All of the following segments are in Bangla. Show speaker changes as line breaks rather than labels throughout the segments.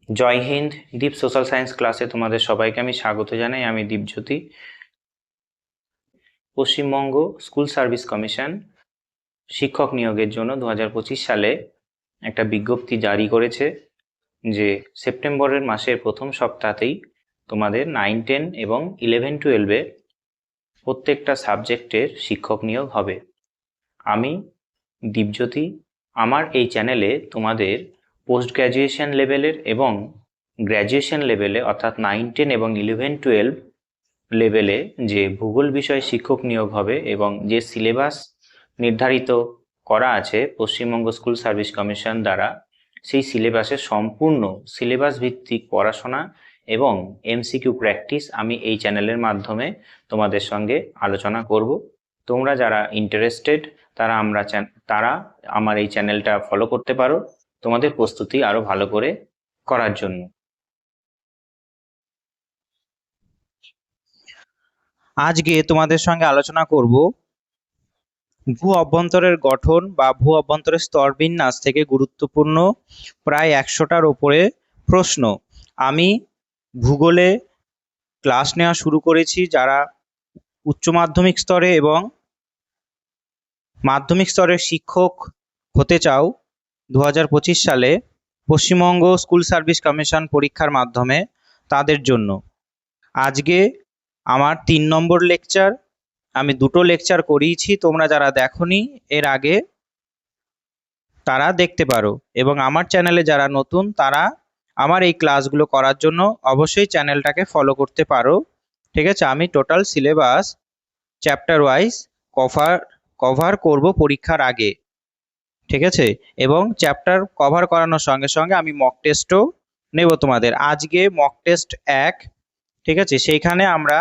জয় হিন্দ। দীপ সোশ্যাল সায়েন্স ক্লাসে তোমাদের সবাইকে আমি স্বাগত জানাই। আমি Dipjyoti. Paschimbanga school service commission শিক্ষক নিয়োগের জন্য 2025 সালে একটা বিজ্ঞপ্তি জারি করেছে যে সেপ্টেম্বরের মাসের প্রথম সপ্তাহতেই তোমাদের 9, 10 এবং 11, 12-এ প্রত্যেকটা সাবজেক্টের শিক্ষক নিয়োগ হবে। আমি দীপজ্যোতি আমার এই চ্যানেলে তোমাদের পোস্ট গ্র্যাজুয়েশন লেভেলের এবং গ্র্যাজুয়েশন লেভেলে অর্থাৎ 9, 10 এবং 11, 12 লেভেলে যে ভূগোল বিষয়ে শিক্ষক নিয়োগ হবে এবং যে সিলেবাস নির্ধারিত করা আছে পশ্চিমবঙ্গ স্কুল সার্ভিস কমিশন দ্বারা, সেই সিলেবাসের সম্পূর্ণ সিলেবাস ভিত্তিক পড়াশোনা এবং এমসিকিউ প্র্যাকটিস আমি এই চ্যানেলের মাধ্যমে তোমাদের সঙ্গে আলোচনা করব। তোমরা যারা ইন্টারেস্টেড তারা আমার এই চ্যানেলটা ফলো করতে পারো তোমাদের প্রস্তুতি আরো ভালো করে করার জন্য।
আজকে তোমাদের সঙ্গে আলোচনা করব ভূ অভ্যন্তরের গঠন বা ভূ অভ্যন্তরের স্তরবিন্যাস থেকে গুরুত্বপূর্ণ প্রায় 100টার উপরে প্রশ্ন। আমি ভূগোলে ক্লাস নেওয়া শুরু করেছি। যারা উচ্চ মাধ্যমিক স্তরে এবং মাধ্যমিক স্তরের শিক্ষক হতে চাও 2025 সালে পশ্চিমবঙ্গ স্কুল সার্ভিস কমিশন পরীক্ষার মাধ্যমে, তাদের জন্য আজকে আমার 3 নম্বর লেকচার। আমি 2টো লেকচার করিয়েছি, তোমরা যারা দেখোনি এর আগে তারা দেখতে পারো, এবং আমার চ্যানেলে যারা নতুন তারা আমার এই ক্লাসগুলো করার জন্য অবশ্যই চ্যানেলটাকে ফলো করতে পারো। ঠিক আছে, আমি total syllabus chapter wise cover করব পরীক্ষার আগে। ঠিক আছে, এবং চ্যাপ্টার কভার করানোর সঙ্গে সঙ্গে আমি মক টেস্টও নেব তোমাদের। আজকে মক টেস্ট 1, ঠিক আছে, সেইখানে আমরা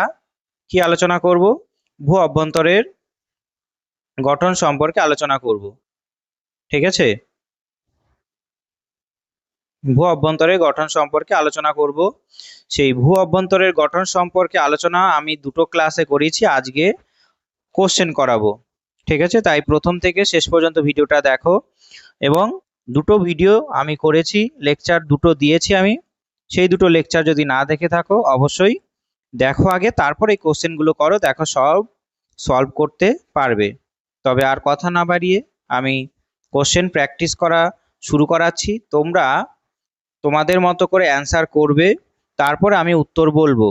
কি আলোচনা করব? ভূ অভ্যন্তরের গঠন সম্পর্কে আলোচনা করব। ঠিক আছে, ভূ অভ্যন্তরের গঠন সম্পর্কে আলোচনা করব। সেই ভূ অভ্যন্তরের গঠন সম্পর্কে আলোচনা আমি 2টো ক্লাসে করেছি, আজকে কোশ্চেন করাবো। ঠিক আছে, তাই প্রথম থেকে শেষ পর্যন্ত ভিডিওটা দেখো। এবং 2টো ভিডিও আমি করেছি, লেকচার 2টো দিয়েছি আমি। সেই 2টো লেকচার যদি না দেখে থাকো অবশ্যই দেখো আগে, তারপর এই কোশ্চেনগুলো করো, দেখো সলভ করতে পারবে। তবে আর কথা না বাড়িয়ে আমি কোশ্চেন প্র্যাকটিস করা শুরু করাচ্ছি। তোমরা তোমাদের মতো করে অ্যান্সার করবে, তারপরে আমি উত্তর বলবো।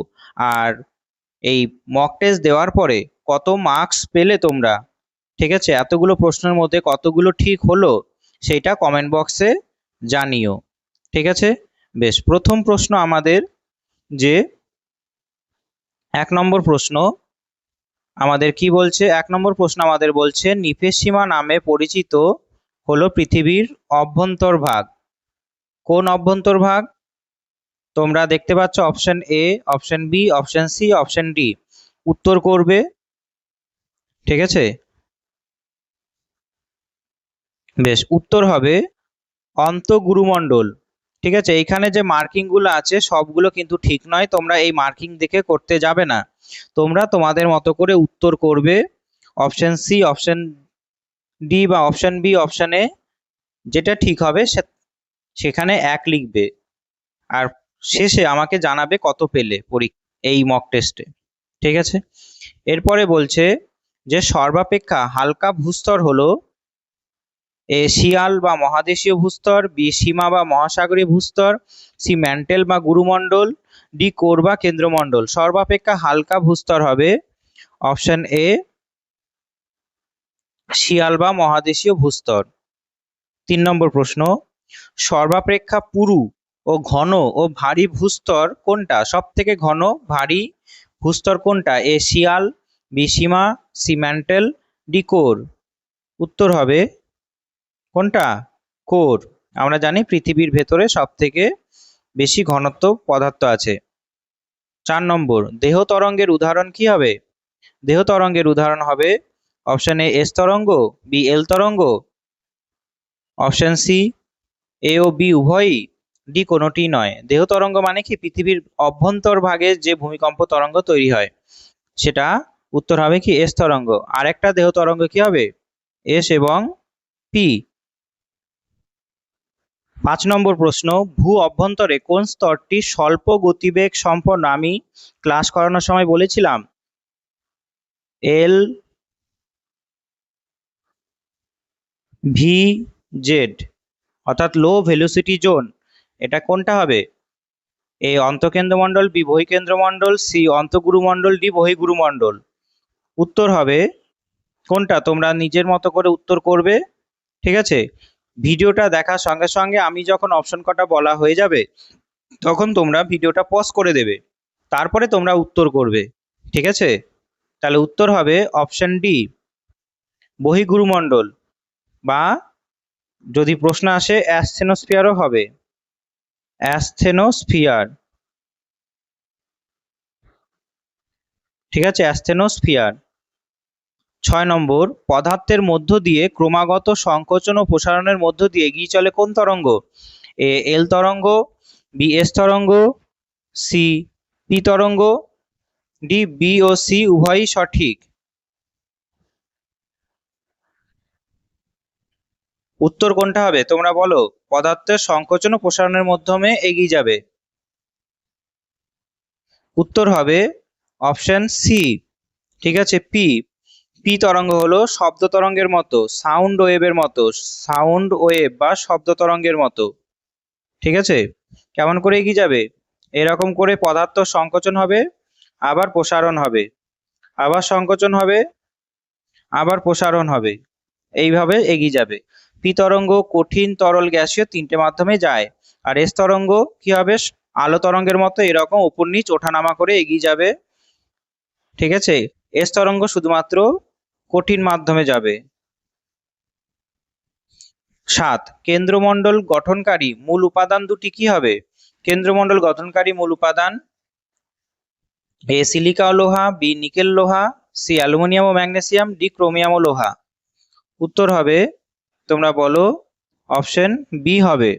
আর এই মক টেস্ট দেওয়ার পরে কত মার্কস পেলে তোমরা, ঠিক আছে, এতগুলো প্রশ্নের মধ্যে কতগুলো ঠিক হলো সেইটা কমেন্ট বক্সে জানিও। ঠিক আছে, বেশ। প্রথম প্রশ্ন আমাদের, যে 1 নম্বর প্রশ্ন আমাদের কি বলছে? 1 নম্বর প্রশ্ন আমাদের বলছে নিফের সীমা নামে পরিচিত হলো পৃথিবীর অভ্যন্তরভাগ। কোন অভ্যন্তরভাগ? তোমরা দেখতে পাচ্ছ option A, option B, option C, option D. উত্তর করবে। ঠিক আছে, বেশ, উত্তর হবে অন্তঃগুরুমণ্ডল। ঠিক আছে, এইখানে যে মার্কিংগুলো আছে সবগুলো কিন্তু ঠিক নয়, তোমরা এই মার্কিং দেখে করতে যাবে না, তোমরা তোমাদের মতো করে উত্তর করবে। অপশন সি, অপশন ডি বা অপশন বি, অপশন এ, যেটা ঠিক হবে সেখানে 1 লিখবে, আর শেষে আমাকে জানাবে কত পেলে এই মক টেস্টে। ঠিক আছে, এরপরে বলছে যে সর্বাপেক্ষা হালকা ভূস্তর হলো এ শিয়াল বা মহাদেশীয় ভূস্তর, বি সীমা বা মহাসাগরীয় ভূস্তর, সি ম্যান্টেল বা গুরুমণ্ডল, ডি কোর বা কেন্দ্রমণ্ডল। সর্বাপেক্ষা হালকা ভূস্তর হবে অপশন এ, শিয়াল বা মহাদেশীয় ভূস্তর। 3 নম্বর প্রশ্ন, সর্বাপেক্ষা পুরু ও ঘন ও ভারী ভূস্তর কোনটা? সব থেকে ঘন ভারী ভূস্তর কোনটা? এ শিয়াল, বি সীমা, সি ম্যান্টেল, ডি কোর। উত্তর হবে কোনটা? কোর। আমরা জানি পৃথিবীর ভেতরে সব থেকে বেশি ঘনত্ব পদার্থ আছে। 4 নম্বর, দেহ তরঙ্গের উদাহরণ কি হবে? দেহ তরঙ্গের উদাহরণ হবে অপশন এ এস তরঙ্গ, বি এল তরঙ্গ, অপশন সি এ ও বি উভয়ই, ডি কোনোটি নয়। দেহ তরঙ্গ মানে কি? পৃথিবীর অভ্যন্তরভাগে যে ভূমিকম্প তরঙ্গ তৈরি হয় সেটা। উত্তর হবে কি? এস তরঙ্গ। আর একটা দেহ তরঙ্গ কি হবে? এস এবং পি। 5 নম্বর প্রশ্ন, ভূ অভ্যন্তরে কোন স্তরটি স্বল্প গতিবেগ সম্পন্ন? আমি ক্লাস করানোর সময় বলেছিলাম এল ভি জেড, অর্থাৎ লো ভেলোসিটি জোন। এটা কোনটা হবে? এ অন্তঃকেন্দ্রমণ্ডল, বি বহিঃকেন্দ্রমণ্ডল, সি অন্তঃগুরুমণ্ডল, ডি বহিঃগুরুমণ্ডল। উত্তর হবে কোনটা? তোমরা নিজের মতো করে উত্তর করবে, ঠিক আছে? ভিডিওটা দেখার সঙ্গে সঙ্গে আমি যখন অপশন কটা বলা হয়ে যাবে তখন তোমরা ভিডিওটা পজ করে দেবে, তারপরে তোমরা উত্তর করবে, ঠিক আছে? তাহলে উত্তর হবে অপশন ডি, বহিঃগুরুমণ্ডল, বা যদি প্রশ্ন আসে অ্যাসথেনোস্ফিয়ারও হবে, অ্যাসথেনোস্ফিয়ার, ঠিক আছে, অ্যাসথেনোস্ফিয়ার। 6 নম্বর, পদার্থের মধ্য দিয়ে ক্রমাগত সংকোচন ও প্রসারণের মধ্য দিয়ে এগিয়ে চলে কোন তরঙ্গ? এ এল তরঙ্গ, বি এস তরঙ্গ, সি পি তরঙ্গ, ডি বি ও সি উভয়ই সঠিক। উত্তর কোনটা হবে তোমরা বলো? পদার্থের সংকোচন ও প্রসারণের মাধ্যমে এগিয়ে যাবে। উত্তর হবে অপশন সি, ঠিক আছে, পি। পি তরঙ্গ হলো শব্দ তরঙ্গের মতো, সাউন্ড ওয়েভের মতো, সাউন্ড ওয়েভ বা শব্দ তরঙ্গের মতো, ঠিক আছে? কেমন করে এগিয়ে যাবে? এরকম করে পদার্থ সংকোচন হবে, আবার প্রসারণ হবে, আবার সংকোচন হবে, আবার প্রসারণ হবে, এইভাবে এগিয়ে যাবে। পি তরঙ্গ কঠিন, তরল, গ্যাসীয় তিনটে মাধ্যমে যায়। আর এস তরঙ্গ কি হবে? আলো তরঙ্গের মতো এরকম উপর নিচ ওঠানামা করে এগিয়ে যাবে, ঠিক আছে? এস তরঙ্গ শুধুমাত্র কঠিন মাধ্যমে যাবে। 7, কেন্দ্রমণ্ডল গঠনকারী মূল উপাদান দুটি কি হবে? কেন্দ্রমণ্ডল গঠনকারী মূল উপাদান, এ সিলিকা ও লোহা, বি নিকেল লোহা, সি অ্যালুমিনিয়াম ও ম্যাগনেসিয়াম, ডি ক্রোমিয়াম ও লোহা। উত্তর হবে তোমরা বলো অপশন বি হবে,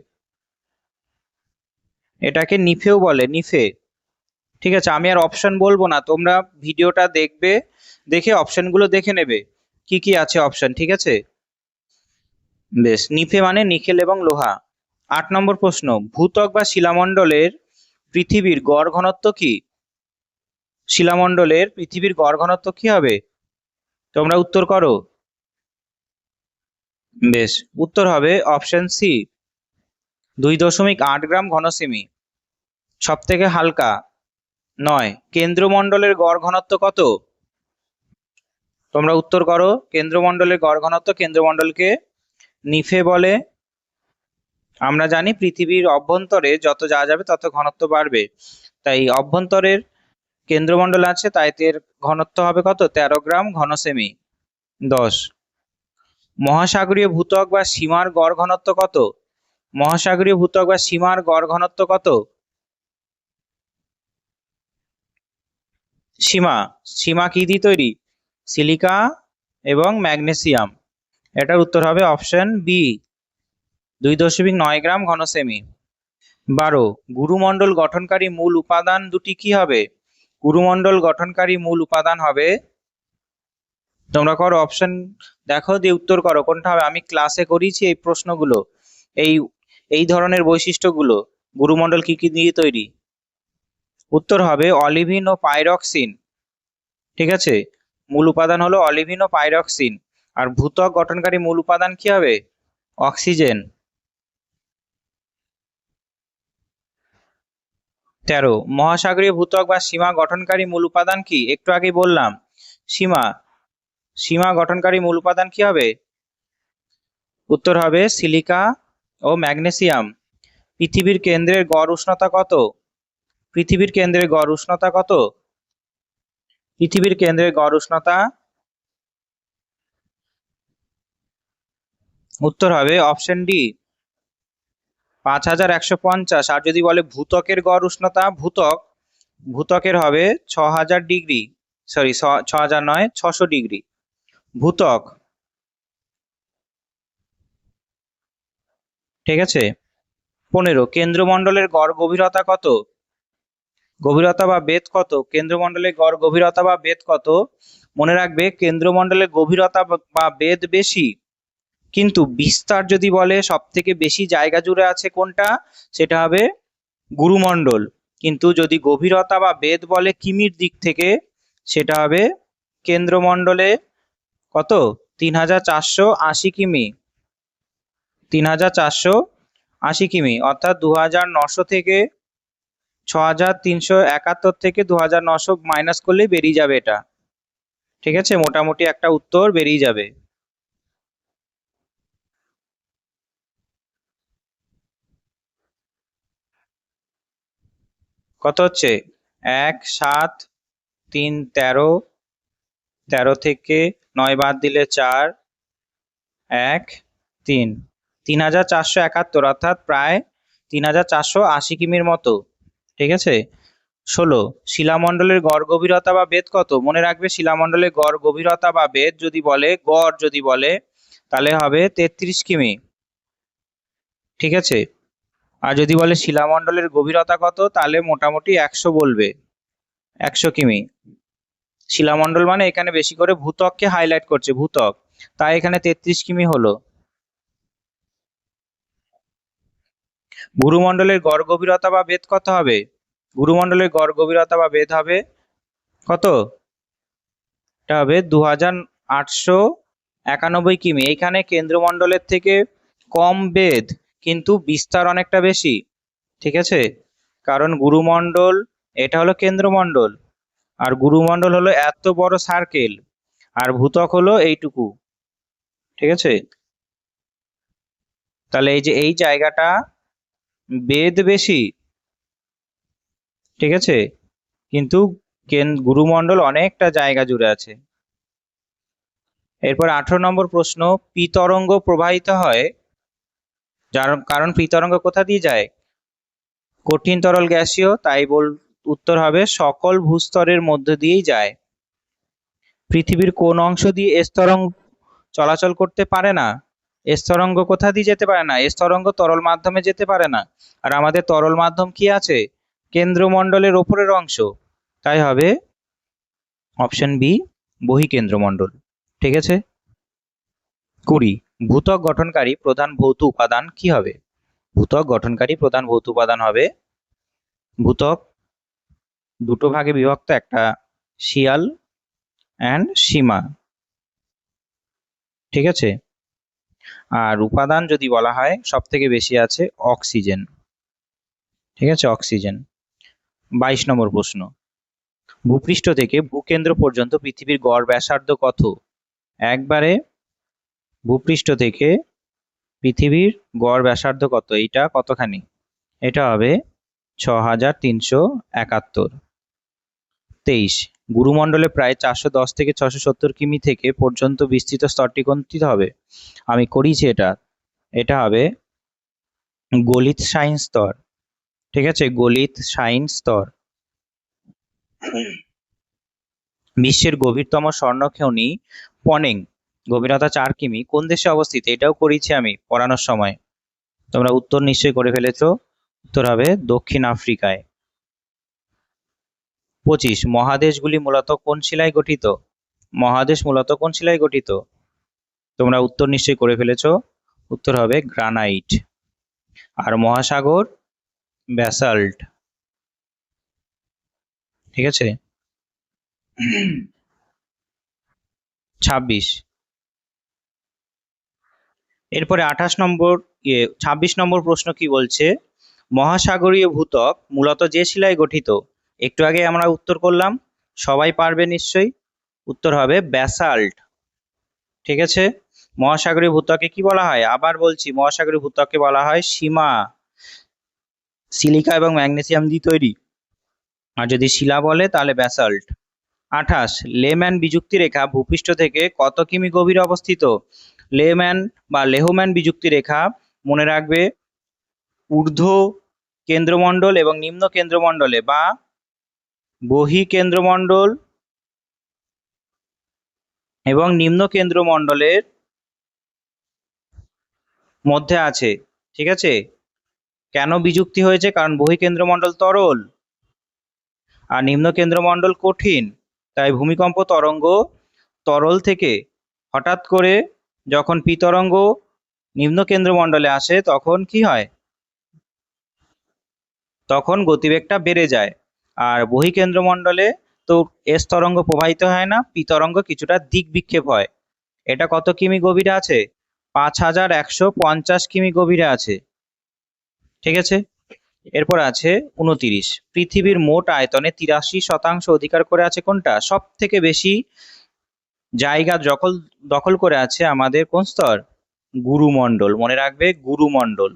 এটাকে নিফেও বলে, নিফে, ঠিক আছে? আমি আর অপশন বলবো না, তোমরা ভিডিওটা দেখবে, দেখে অপশনগুলো দেখে নেবে কি কি আছে অপশন, ঠিক আছে? বেশ, নিফে মানে নিকেল এবং লোহা। 8 নম্বর প্রশ্ন, ভূত্বক বা শিলামণ্ডলের পৃথিবীর গড় ঘনত্ব কি? শিলামণ্ডলের পৃথিবীর গড় ঘনত্ব কি হবে? তোমরা উত্তর করো। বেশ, উত্তর হবে অপশন সি, 2.8 গ্রাম ঘনসেমি। সব থেকে হালকা। 9, কেন্দ্রমণ্ডলের গড় ঘনত্ব কত? তোমরা উত্তর করো। কেন্দ্রমণ্ডলের গড় ঘনত্ব, কেন্দ্রমণ্ডলকে নিফে বলে। আমরা জানি পৃথিবীর অভ্যন্তরে যত যাওয়া যাবে তত ঘনত্ব বাড়বে, তাই অভ্যন্তরের কেন্দ্রমণ্ডল আছে, তাই এর ঘনত্ব হবে কত? 13 গ্রাম ঘনসেমি। 10, মহাসাগরীয় ভূত্বক বা সীমার গড় ঘনত্ব কত? মহাসাগরীয় ভূত্বক বা সীমার গড় ঘনত্ব কত? সীমা, সীমা কি দিয়ে তৈরি? সিলিকা এবং ম্যাগনেসিয়াম। এটার উত্তর হবে অপশন বি, 2.9 গ্রাম ঘনসেমি। 12, গুরুমণ্ডল গঠনকারী মূল উপাদান দুটি কি হবে? গুরুমণ্ডল গঠনকারী মূল উপাদান হবে, তোমরা করো অপশন দেখো দিয়ে উত্তর করো কোনটা হবে। আমি ক্লাসে করিয়েছি এই প্রশ্নগুলো, এই এই ধরনের বৈশিষ্ট্যগুলো। গুরুমণ্ডল কি কি দিয়ে তৈরি? উত্তর হবে অলিভিন ও পাইরক্সিন, ঠিক আছে? মূল উপাদান হলো অলিভিন ও পাইরক্সিন। আর ভূত্বক গঠনকারী মূল উপাদান কি হবে? অক্সিজেন। 13, মহাসাগরীয় ভূত্বক বা সীমা গঠনকারী মূল উপাদান কি? একটু আগে বললাম, সীমা। সীমা গঠনকারী মূল উপাদান কি হবে? উত্তর হবে সিলিকা ও ম্যাগনেসিয়াম। পৃথিবীর কেন্দ্রের গড় উষ্ণতা কত? পৃথিবীর কেন্দ্রের গড় উষ্ণতা কত? পৃথিবীর কেন্দ্রের গড় উষ্ণতা, উত্তর হবে অপশন ডি, 5150। আর যদি বলে ভূত্বকের গড় উষ্ণতা, ভূত্বকের হবে 6000 ডিগ্রি, সরি 6000 নয়, 600 ডিগ্রি ভূত্বক, ঠিক আছে? 15, কেন্দ্রমণ্ডলের গড় গভীরতা কত? গভীরতা বা বেধ কত? কেন্দ্রমণ্ডলের গড় গভীরতা বা বেধ কত? মনে রাখবে, কেন্দ্রমণ্ডলের গভীরতা বা বেধ বেশি কিন্তু বিস্তার যদি বলে সব থেকে বেশি জায়গা জুড়ে আছে কোনটা, সেটা হবে গুরুমণ্ডল। কিন্তু যদি গভীরতা বা বেধ বলে কিমির দিক থেকে, সেটা হবে কেন্দ্রমণ্ডলে কত, 3480 কিমি। 3480 কিমি অর্থাৎ 2900 থেকে 6371 থেকে 2900 মাইনাস করলেই বেরিয়ে যাবে এটা। ঠিক আছে, মোটামুটি একটা উত্তর বেরিয়ে যাবে। কত হচ্ছে, 1 7 3 13, 13 থেকে 9 বাদ দিলে 4, 1 3, 3471 অর্থাৎ প্রায় 3480 কিমির মতো। ঠিক আছে। 16, শিলামণ্ডলের গড় গভীরতা বা বেধ কত? মনে রাখবে, শিলামণ্ডলের গড় গভীরতা বা বেধ যদি বলে, গড় যদি বলে, তাহলে হবে 33 কিমি। ঠিক আছে। আর যদি বলে শিলামণ্ডলের গভীরতা কত, তাহলে মোটামুটি 100 বলবে, 100 কিমি। শিলামণ্ডল মানে এখানে বেশি করে ভূত্বককে হাইলাইট করছে, ভূত্বক, তাই এখানে 33 কিমি হলো। গুরুমণ্ডলের গড় গভীরতা বা বেধ কত হবে? গুরুমণ্ডলের গড় গভীরতা বা বেধ হবে কত? এটা হবে 2891 কিমি। এইখানে কেন্দ্রমণ্ডলের থেকে কম বেধ, কিন্তু বিস্তার অনেকটা বেশি। ঠিক আছে, কারণ গুরুমণ্ডল, এটা হলো কেন্দ্রমণ্ডল, আর গুরুমণ্ডল হলো এত বড় সার্কেল, আর ভূত্বক হলো এইটুকু। ঠিক আছে, তাহলে এই যে এই জায়গাটা বেধ বেশি। ঠিক আছে, কিন্তু গুরুমণ্ডল অনেকটা জায়গা জুড়ে আছে। এরপর 18 নম্বর প্রশ্ন, পি তরঙ্গ প্রবাহিত হয়, কারণ পি তরঙ্গ কোথা দিয়ে যায়? কঠিন তরল গ্যাসীয়, তাই উত্তর হবে সকল ভূস্তরের মধ্য দিয়েই যায়। পৃথিবীর কোন অংশ দিয়ে এস তরঙ্গ চলাচল করতে পারে না? এস তরঙ্গ কোথা দিয়ে যেতে পারে না? এস তরঙ্গ তরল মাধ্যমে যেতে পারে না, আর আমাদের তরল মাধ্যম কি আছে? কেন্দ্রমণ্ডলের ওপরের অংশ, তাই হবে অপশন বি, বহিঃকেন্দ্রমণ্ডল। ঠিক আছে। 20, ভূত্বক গঠনকারী প্রধান ভৌত উপাদান কি হবে? ভূত্বক গঠনকারী প্রধান ভৌত উপাদান হবে, ভূত্বক দুটো ভাগে বিভক্ত, একটা শিয়াল অ্যান্ড সীমা। ঠিক আছে। আর উপাদান যদি বলা হয়, সব থেকে বেশি আছে অক্সিজেন। ঠিক আছে, অক্সিজেন। 22 নম্বর প্রশ্ন, ভূপৃষ্ঠ থেকে ভূকেন্দ্র পর্যন্ত পৃথিবীর গড় ব্যাসার্ধ কত? একবারে ভূপৃষ্ঠ থেকে পৃথিবীর গড় ব্যাসার্ধ কত, এটা কতখানি? এটা হবে 6371। 23, গুরুমণ্ডলে প্রায় 410 থেকে 670 কিমি থেকে পর্যন্ত বিস্তৃত স্তরটি কোনটি হবে? আমি করিয়েছি এটা, এটা হবে গলিত শাইন স্তর। ঠিক আছে, গলিত শাইন স্তর। বিশ্বের গভীরতম স্বর্ণখনি পনেং, গভীরতা 4 কিমি, কোন দেশে অবস্থিত? এটাও করিয়েছি আমি পড়ানোর সময়, তোমরা উত্তর নিশ্চয়ই করে ফেলেছো। উত্তর হবে দক্ষিণ আফ্রিকায়। 25, মহাদেশগুলি মূলত কোন শিলায় গঠিত? মহাদেশ মূলত কোন শিলায় গঠিত? তোমরা উত্তর নিশ্চয়ই করে ফেলেছো, উত্তর হবে গ্রানাইট। আর মহাসাগর ব্যাসাল্ট। ঠিক আছে। 26, এরপরে 26 নম্বর প্রশ্ন কি বলছে, মহাসাগরীয় ভূত্বক মূলত যে শিলায় গঠিত? একটু আগে আমরা উত্তর করলাম, সবাই পারবে নিশ্চয়ই, উত্তর হবে ব্যাসাল্ট। ঠিক আছে। মহাসাগরীয় ভূত্বককে কি বলা হয়? আবার বলছি, মহাসাগরীয় ভূত্বককে বলা হয় সীমা, সিলিকা এবং ম্যাগনেসিয়াম দিয়ে তৈরি। আর যদি শিলা বলে তাহলে ব্যাসাল্ট। 28, লেম্যান বিযুক্তি রেখা ভূপৃষ্ঠ থেকে কত কিমি গভীরে অবস্থিত? লেম্যান বা লেহম্যান বিযুক্তি রেখা, মনে রাখবে, ঊর্ধ্ব কেন্দ্রমণ্ডল এবং নিম্ন কেন্দ্রমণ্ডলে বা বহিঃকেন্দ্রমণ্ডল এবং নিম্ন কেন্দ্রমণ্ডলের মধ্যে আছে। ঠিক আছে। কেন বিযুক্তি হয়েছে? কারণ বহিঃকেন্দ্রমণ্ডল তরল আর নিম্ন কেন্দ্রমণ্ডল কঠিন, তাই ভূমিকম্প তরঙ্গ তরল থেকে হঠাৎ করে যখন পি তরঙ্গ নিম্ন কেন্দ্রমণ্ডলে আসে তখন কি হয়, তখন গতিবেগটা বেড়ে যায়। আর বহিঃকেন্দ্রমণ্ডলে তো এস তরঙ্গ প্রবাহিত হয় না, পি তরঙ্গ কিছুটা দিক বিক্ষেপ হয়। এটা কত কিমি গভীরে আছে? 5150 কিমি গভীরে আছে। ঠিক আছে, এরপর আছে 29, পৃথিবীর মোট আয়তনে 83% অধিকার করে আছে কোনটা? সব থেকে বেশি জায়গা দখল দখল করে আছে আমাদের কোন স্তর? গুরুমণ্ডল। মনে রাখবে, গুরুমণ্ডল।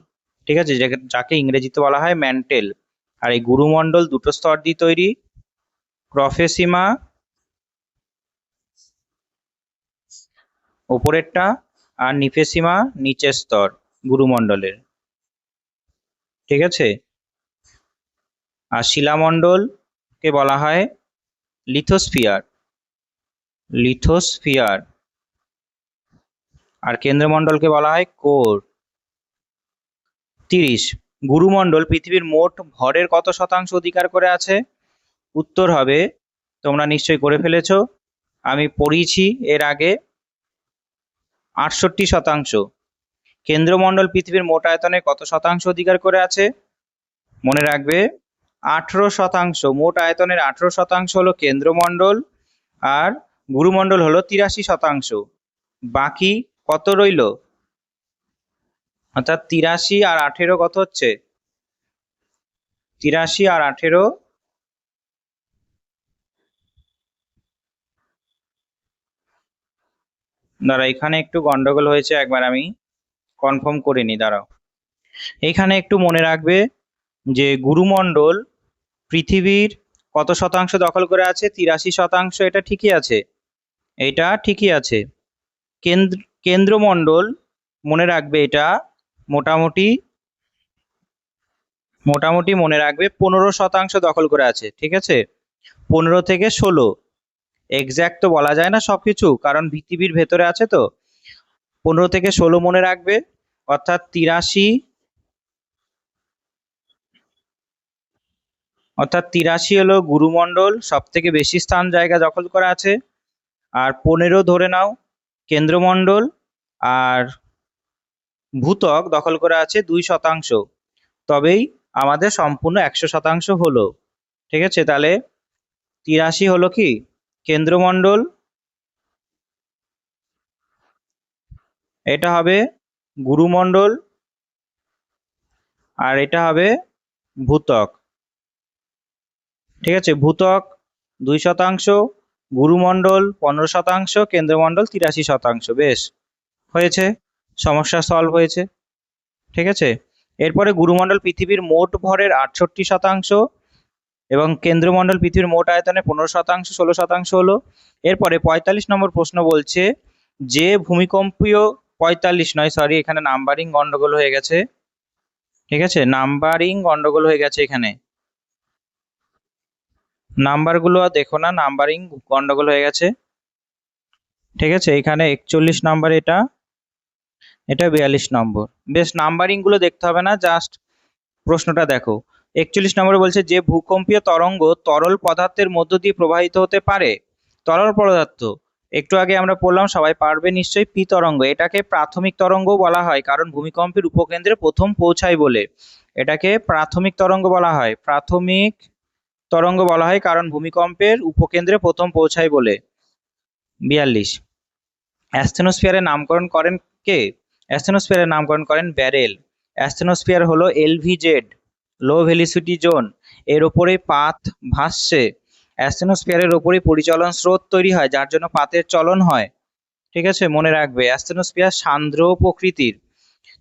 ঠিক আছে, যাকে ইংরেজিতে বলা হয় ম্যান্টেল। আর এই গুরুমণ্ডল দুটো স্তর দিয়ে তৈরি, প্রফেসিমা ওপরেরটা আর নিফেসিমা নিচের স্তর গুরুমণ্ডলের। ঠিক আছে, আর শিলামণ্ডল কে বলা হয় লিথোস্ফিয়ার। লিথোস্ফিয়ার। আর কেন্দ্রমণ্ডলকে বলা হয় কোর। 30, গুরুমণ্ডল পৃথিবীর মোট ভরের কত শতাংশ অধিকার করে আছে? উত্তর হবে, তোমরা নিশ্চয়ই করে ফেলেছো, আমি পড়িয়েছি এর আগে, 68%। কেন্দ্রমণ্ডল পৃথিবীর মোট আয়তনের কত শতাংশ অধিকার করে আছে? মনে রাখবে, 18%। মোট আয়তনের 18% হলো কেন্দ্রমণ্ডল, আর গুরুমণ্ডল হলো 83%। বাকি কত রইল? অর্থাৎ 83 আর 18 কত হচ্ছে? 83 আর 18, দাঁড়া এখানে একটু গন্ডগোল হয়েছে, একবার আমি কনফার্ম করে নি, দাঁড়াও। এখানে একটু মনে রাখবে যে গুরুমণ্ডল পৃথিবীর কত শতাংশ দখল করে আছে? 83%। এটা ঠিকই আছে, এটা ঠিকই আছে। কেন্দ্রমণ্ডল মনে রাখবে, এটা মোটামুটি মোটামুটি মনে রাখবে 15% দখল করে আছে। ঠিক আছে, 15 থেকে 16, এক্স্যাক্ট তো বলা যায় না সবকিছু, কারণ পৃথিবীর ভেতরে আছে তো। 15 থেকে 16 মনে রাখবে, অর্থাৎ 83 হলো গুরুমণ্ডল, সব থেকে বেশি স্থান জায়গা দখল করা আছে। আর 15 ধরে নাও কেন্দ্রমণ্ডল, আর ভূত্বক দখল করা আছে 2%। তবেই আমাদের সম্পূর্ণ 100% হলো। ঠিক আছে, তাহলে 83 হলো কি কেন্দ্রমণ্ডল, এটা হবে গুরুমণ্ডল, আর এটা হবে ভূত্বক। ঠিক আছে, ভূত্বক 2%, গুরুমণ্ডল 15%, কেন্দ্রমণ্ডল 83%। বেশ, হয়েছে, সমস্যা সলভ হয়েছে। ঠিক আছে, এরপরে গুরুমণ্ডল পৃথিবীর মোট ভরের 68%, এবং কেন্দ্রমণ্ডল পৃথিবীর মোট আয়তনের 15%, 16% হলো। এরপরে 45 নম্বর প্রশ্ন বলছে যে ভূমিকম্পীয়, 45 নয় সরি, এখানে নাম্বারিং গন্ডগোল হয়ে গেছে। ঠিক আছে, নাম্বারিং গন্ডগোল হয়ে গেছে, এখানে নাম্বারগুলো দেখো না, নাম্বারিং গন্ডগোল হয়ে গেছে। ঠিক আছে, এখানে 41 নাম্বার, এটা এটা 42 নম্বর। বেশ, নাম্বারিং গুলো দেখতে হবে না, জাস্ট প্রশ্নটা দেখো। 41 নম্বরে বলছে যে ভূকম্পীয় তরঙ্গ তরল পদার্থের মধ্য দিয়ে প্রবাহিত হতে পারে। তরল পদার্থ একটু আগে আমরা পড়লাম, সবাই পারবে নিশ্চয়ই, পি তরঙ্গ। এটাকে প্রাথমিক তরঙ্গ বলা হয়, কারণ ভূমিকম্পের উপকেন্দ্রে প্রথম পৌঁছায় বলে। এটাকে প্রাথমিক তরঙ্গ বলা হয়, প্রাথমিক তরঙ্গ বলা হয়, কারণ ভূমিকম্পের উপকেন্দ্রে প্রথম পৌঁছায় বলে। 42, অ্যাস্থেনোস্ফিয়ারের নামকরণ করেন কে? অ্যাস্থেনোস্ফিয়ারের নামকরণ করেন ব্যারেল। অ্যাস্থেনোস্ফিয়ার হলো এলভিজেড, লো ভেলোসিটি জোন, এর ওপরে পাত ভাসছে। অ্যাস্থেনোস্ফিয়ারের ওপরে পরিচলন স্রোত তৈরি হয়, যার জন্য পাতের চলন হয়। ঠিক আছে, মনে রাখবে অ্যাস্থেনোস্ফিয়ার সান্দ্র প্রকৃতির,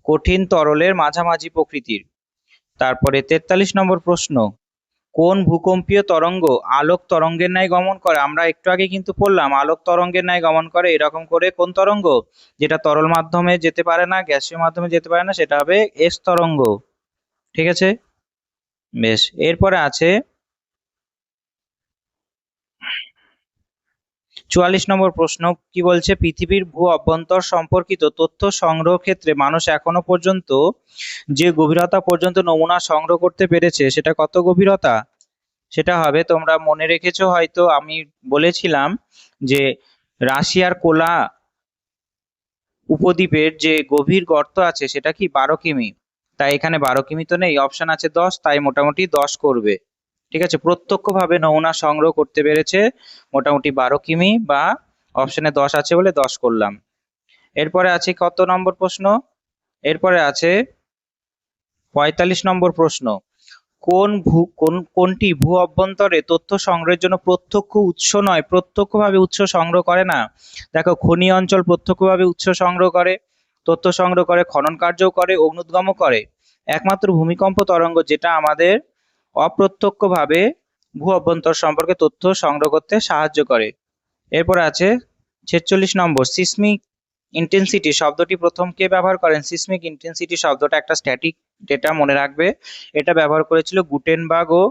কঠিন তরলের মাঝামাঝি প্রকৃতির। তারপরে 43 নম্বর প্রশ্ন, কোন ভূকম্পীয় তরঙ্গ আলোক তরঙ্গের ন্যায় গমন করে? আমরা একটু আগে কিন্তু পড়লাম আলোক তরঙ্গের ন্যায় গমন করে। এরকম করে কোন তরঙ্গ? যেটা তরল মাধ্যমে যেতে পারে না, গ্যাসীয় মাধ্যমে যেতে পারে না, সেটা হবে এস তরঙ্গ। ঠিক আছে, বেশ, এরপরে আছে 44 নম্বর প্রশ্ন, কি বলছে? পৃথিবীর ভূ অভ্যন্তর সম্পর্কিত তথ্য সংগ্রহ ক্ষেত্রে মানুষ এখনো পর্যন্ত যে গভীরতা পর্যন্ত নমুনা সংগ্রহ করতে পেরেছে, সেটা কত গভীরতা? সেটা হবে, তোমরা মনে রেখেছো হয়তো, আমি বলেছিলাম যে রাশিয়ার কোলা উপদ্বীপের যে গভীর গর্ত আছে সেটা কি 12 কিমি, তাই এখানে 12 কিমি তো নেই, অপশন আছে 10, তাই মোটামুটি 10 করবে। ঠিক আছে, প্রত্যক্ষভাবে নমুনা সংগ্রহ করতে পেরেছে মোটামুটি 12 কিমি, বা অপশনে 10 আছে বলে 10 করলাম। এরপরে আছে কত নম্বর প্রশ্ন? এরপরে আছে 45 নম্বর প্রশ্ন। কোনটি ভূ অভ্যন্তরে তথ্য সংগ্রহের জন্য প্রত্যক্ষ উৎস নয়, প্রত্যক্ষভাবে উৎস সংগ্রহ করে না? দেখো, খনি অঞ্চল প্রত্যক্ষভাবে উৎস সংগ্রহ করে, তথ্য সংগ্রহ করে, খনন কার্যও করে, অগ্নুদ্গমও করে। একমাত্র ভূমিকম্প তরঙ্গ যেটা আমাদের অপ্রত্যক্ষভাবে ভূ অভ্যন্তর সম্পর্কে তথ্য সংগ্রহ করতে সাহায্য করে। এরপর আছে 46 নম্বর। সিসমিক ইন্টেন্সিটি শব্দটি প্রথম কে ব্যবহার করেন? সিসমিক ইন্টেন্সিটি শব্দটা একটা স্ট্যাটিক ডেটা, মনে রাখবে। এটা ব্যবহার করেছিল গুটেনবার্গ ও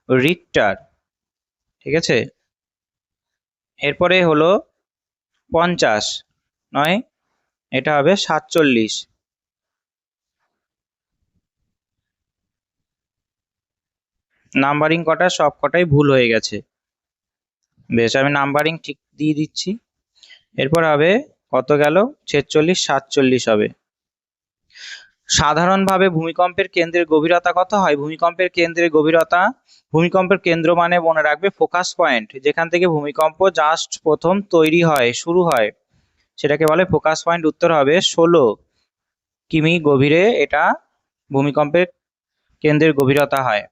রিক্টার। ঠিক আছে, এরপরে হলো 50, নয়, এটা হবে 47। নাম্বারিং কটা? সব কটাই ভুল হয়ে গেছে। বেশ, আমি নাম্বারিং ঠিক দিয়ে দিচ্ছি। এরপর হবে কত গেল? 46, 47 হবে। সাধারণভাবে ভূমিকম্পের কেন্দ্রের গভীরতা কত হয়? ভূমিকম্পের কেন্দ্রের গভীরতা, ভূমিকম্পের কেন্দ্র মানে মনে রাখবে ফোকাস পয়েন্ট, যেখান থেকে ভূমিকম্প জাস্ট প্রথম তৈরি হয়, শুরু হয়, সেটাকে বলে ফোকাস পয়েন্ট। উত্তর হবে 16 কিমি গভীরে এটা ভূমিকম্পের কেন্দ্রের গভীরতা হয়।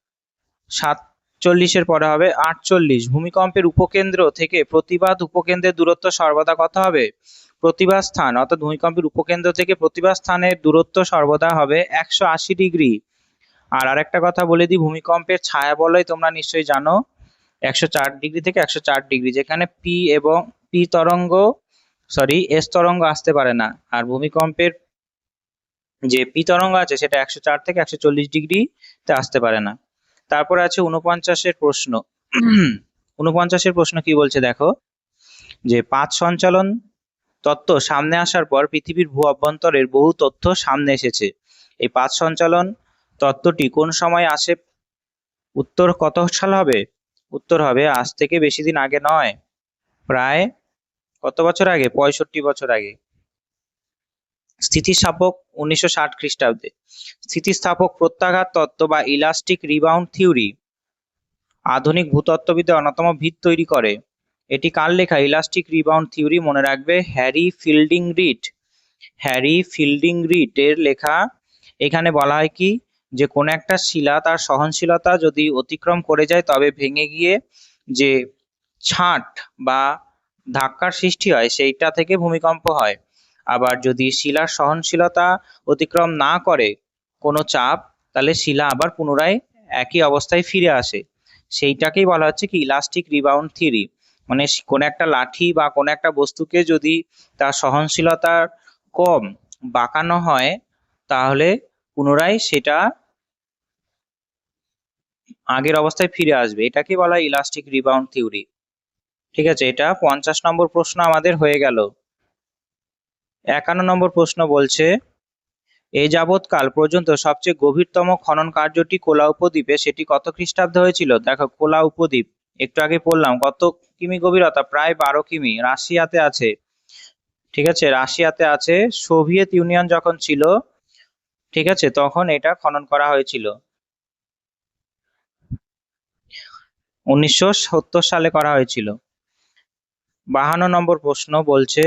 47-এর পরে হবে 48। ভূমিকম্পের উপকেন্দ্র থেকে প্রতিবাদ উপকেন্দ্রের দূরত্ব সর্বদা কত হবে? প্রতিবাদ স্থান অর্থাৎ ভূমিকম্পের উপকেন্দ্র থেকে প্রতিবাদ স্থানের দূরত্ব সর্বদা হবে 180 ডিগ্রি। আর আরেকটা কথা বলে দিই, ভূমিকম্পের ছায়া বলয় তোমরা নিশ্চয়ই জানো 104 ডিগ্রি থেকে 104 ডিগ্রি, যেখানে পি এবং পি তরঙ্গ, সরি, এস তরঙ্গ আসতে পারে না। আর ভূমিকম্পের যে পি তরঙ্গ আছে সেটা 104 থেকে 140 ডিগ্রিতে আসতে পারে না। তারপরে আছে 49-এর প্রশ্ন। 49-এর প্রশ্ন কি বলছে দেখো, যে পাঁচ সঞ্চালন তত্ত্ব সামনে আসার পর পৃথিবীর ভূ অভ্যন্তরের বহু তথ্য সামনে এসেছে। এই পাঁচ সঞ্চালন তত্ত্বটি কোন সময় আসে? উত্তর কত সাল হবে? উত্তর হবে আজ থেকে বেশি দিন আগে নয়, প্রায় কত বছর আগে? 65 বছর আগে। স্থিতিস্থাপক 1960 খ্রিস্টাব্দে। স্থিতিস্থাপক প্রত্যাঘাত তত্ত্ব বা ইলাস্টিক রিবাউন্ড থিওরি আধুনিক ভূতত্ত্ববিদের অন্যতম ভিত তৈরি করে। এটি কার লেখা? ইলাস্টিক রিবাউন্ড থিওরি মনে রাখবে Harry fielding read. Harry fielding read এর লেখা। এখানে বলা হয় কি, যে কোনো একটা শিলা তার সহনশীলতা যদি অতিক্রম করে যায় তবে ভেঙে গিয়ে যে ছাঁট বা ধাক্কার সৃষ্টি হয় সেইটা থেকে ভূমিকম্প হয়। আবার যদি শিলার সহনশীলতা অতিক্রম না করে কোনো চাপ, তাহলে শিলা আবার পুনরায় একই অবস্থায় ফিরে আসে। সেইটাকেই বলা হচ্ছে কি ইলাস্টিক রিবাউন্ড থিওরি। মানে কোনো একটা লাঠি বা কোনো একটা বস্তুকে যদি তার সহনশীলতা কম বাঁকানো হয় তাহলে পুনরায় সেটা আগের অবস্থায় ফিরে আসবে, এটাকে বলা হয় ইলাস্টিক রিবাউন্ড থিওরি। ঠিক আছে, এটা 50 নম্বর প্রশ্ন আমাদের হয়ে গেল। 51 নম্বর প্রশ্ন বলছে, এই যাবৎকাল পর্যন্ত সবচেয়ে গভীরতম খনন কার্যটি কোলা উপদ্বীপে, সেটি কত খ্রিস্টাব্দে হয়েছিল? দেখো, কোলা উপদ্বীপ একটু আগে পড়লাম কত কিমি গভীরতা, প্রায় 12 কিমি, রাশিয়াতে আছে। ঠিক আছে, রাশিয়াতে আছে। সোভিয়েত ইউনিয়ন যখন ছিল, ঠিক আছে, তখন এটা খনন করা হয়েছিল, 1970 সালে করা হয়েছিল। 52 নম্বর প্রশ্ন বলছে,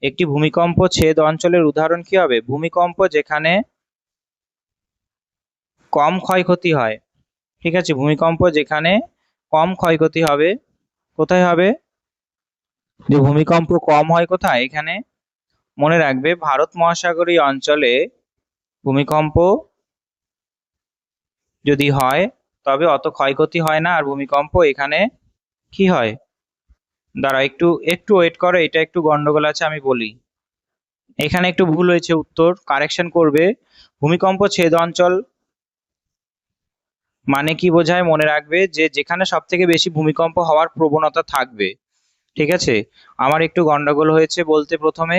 একটি ভূমিকম্প ছেদ অঞ্চলের উদাহরণ কি হবে? ভূমিকম্প যেখানে কম ক্ষয়ক্ষতি হয়। ঠিক আছে, ভূমিকম্প যেখানে কম ক্ষয়ক্ষতি হবে, কোথায় হবে? যে ভূমিকম্প কম হয় কোথায়? এখানে মনে রাখবে ভারত মহাসাগরীয় অঞ্চলে ভূমিকম্প যদি হয় তবে অত ক্ষয়ক্ষতি হয় না। আর ভূমিকম্প এখানে কি হয়, দাঁড়া একটু একটু ওয়েট করো, এটা একটু গন্ডগোল আছে, আমি বলি। এখানে একটু ভুল হয়েছে, উত্তর কারেকশন করবে। ভূমিকম্প ছেদ অঞ্চল মানে কি বোঝায়? মনে রাখবে যে যেখানে সব থেকে বেশি ভূমিকম্প হওয়ার প্রবণতা থাকবে। ঠিক আছে, আমার একটু গন্ডগোল হয়েছে বলতে। প্রথমে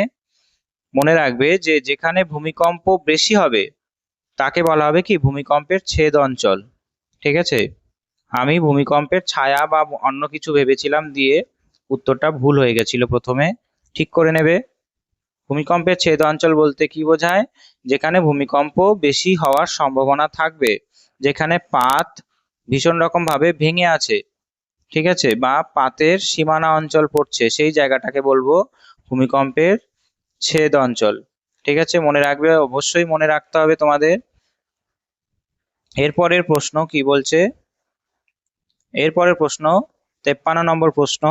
মনে রাখবে যে যেখানে ভূমিকম্প বেশি হবে তাকে বলা হবে কি ভূমিকম্পের ছেদ অঞ্চল। ঠিক আছে, আমি ভূমিকম্পের ছায়া বা অন্য কিছু ভেবেছিলাম দিয়ে উত্তরটা ভুল হয়ে গেছিল, প্রথমে ঠিক করে নেবে। ভূমিকম্পের ছেদ অঞ্চল বলতে কি বোঝায়? যেখানে ভূমিকম্প বেশি হওয়ার সম্ভাবনা থাকবে, যেখানে পাত ভীষণ রকম ভাবে ভেঙে আছে, ঠিক আছে, বা পাতের সীমানা অঞ্চল পড়ছে, সেই জায়গাটাকে বলবো ভূমিকম্পের ছেদ অঞ্চল। ঠিক আছে, মনে রাখবে, অবশ্যই মনে রাখতে হবে তোমাদের। এরপরের প্রশ্ন কি বলছে? এরপরের প্রশ্ন 53 নম্বর প্রশ্ন,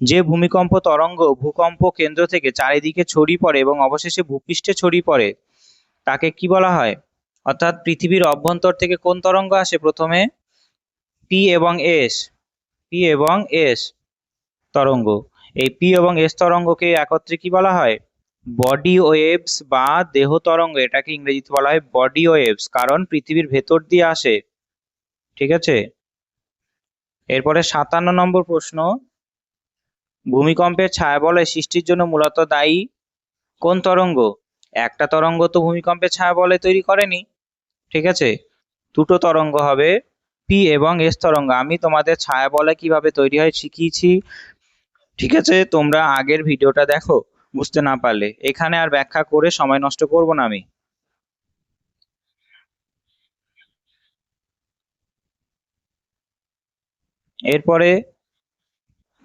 যে ভূমিকম্প তরঙ্গ ভূকম্প কেন্দ্র থেকে চারিদিকে ছড়িয়ে পড়ে এবং অবশেষে ভূপৃষ্ঠে ছড়িয়ে পড়ে তাকে কি বলা হয়? অর্থাৎ পৃথিবীর অভ্যন্তর থেকে কোন তরঙ্গ আসে প্রথমে? পি এবং এস, পি এবং এস তরঙ্গ। এই পি এবং এস তরঙ্গকে একত্রে কি বলা হয়? বডি ওয়েভস বা দেহ তরঙ্গ। এটাকে ইংরেজিতে বলা হয় বডি ওয়েভস, কারণ পৃথিবীর ভেতর দিয়ে আসে। ঠিক আছে, এরপরে 57 নম্বর প্রশ্ন, ভূমিকম্পের ছায়াবলয় সৃষ্টির জন্য মূলত দায়ী কোন তরঙ্গ? একটা তরঙ্গ তো ভূমিকম্পের ছায়াবলয় তৈরি করেনি, ঠিক আছে, দুটো তরঙ্গ হবে, পি এবং এস তরঙ্গ। আমি তোমাদের ছায়াবলয় কিভাবে তৈরি হয় শিখিয়েছি, ঠিক আছে, তোমরা আগের ভিডিওটা দেখো বুঝতে না পারলে। এখানে আর ব্যাখ্যা করে সময় নষ্ট করব না আমি। এরপরে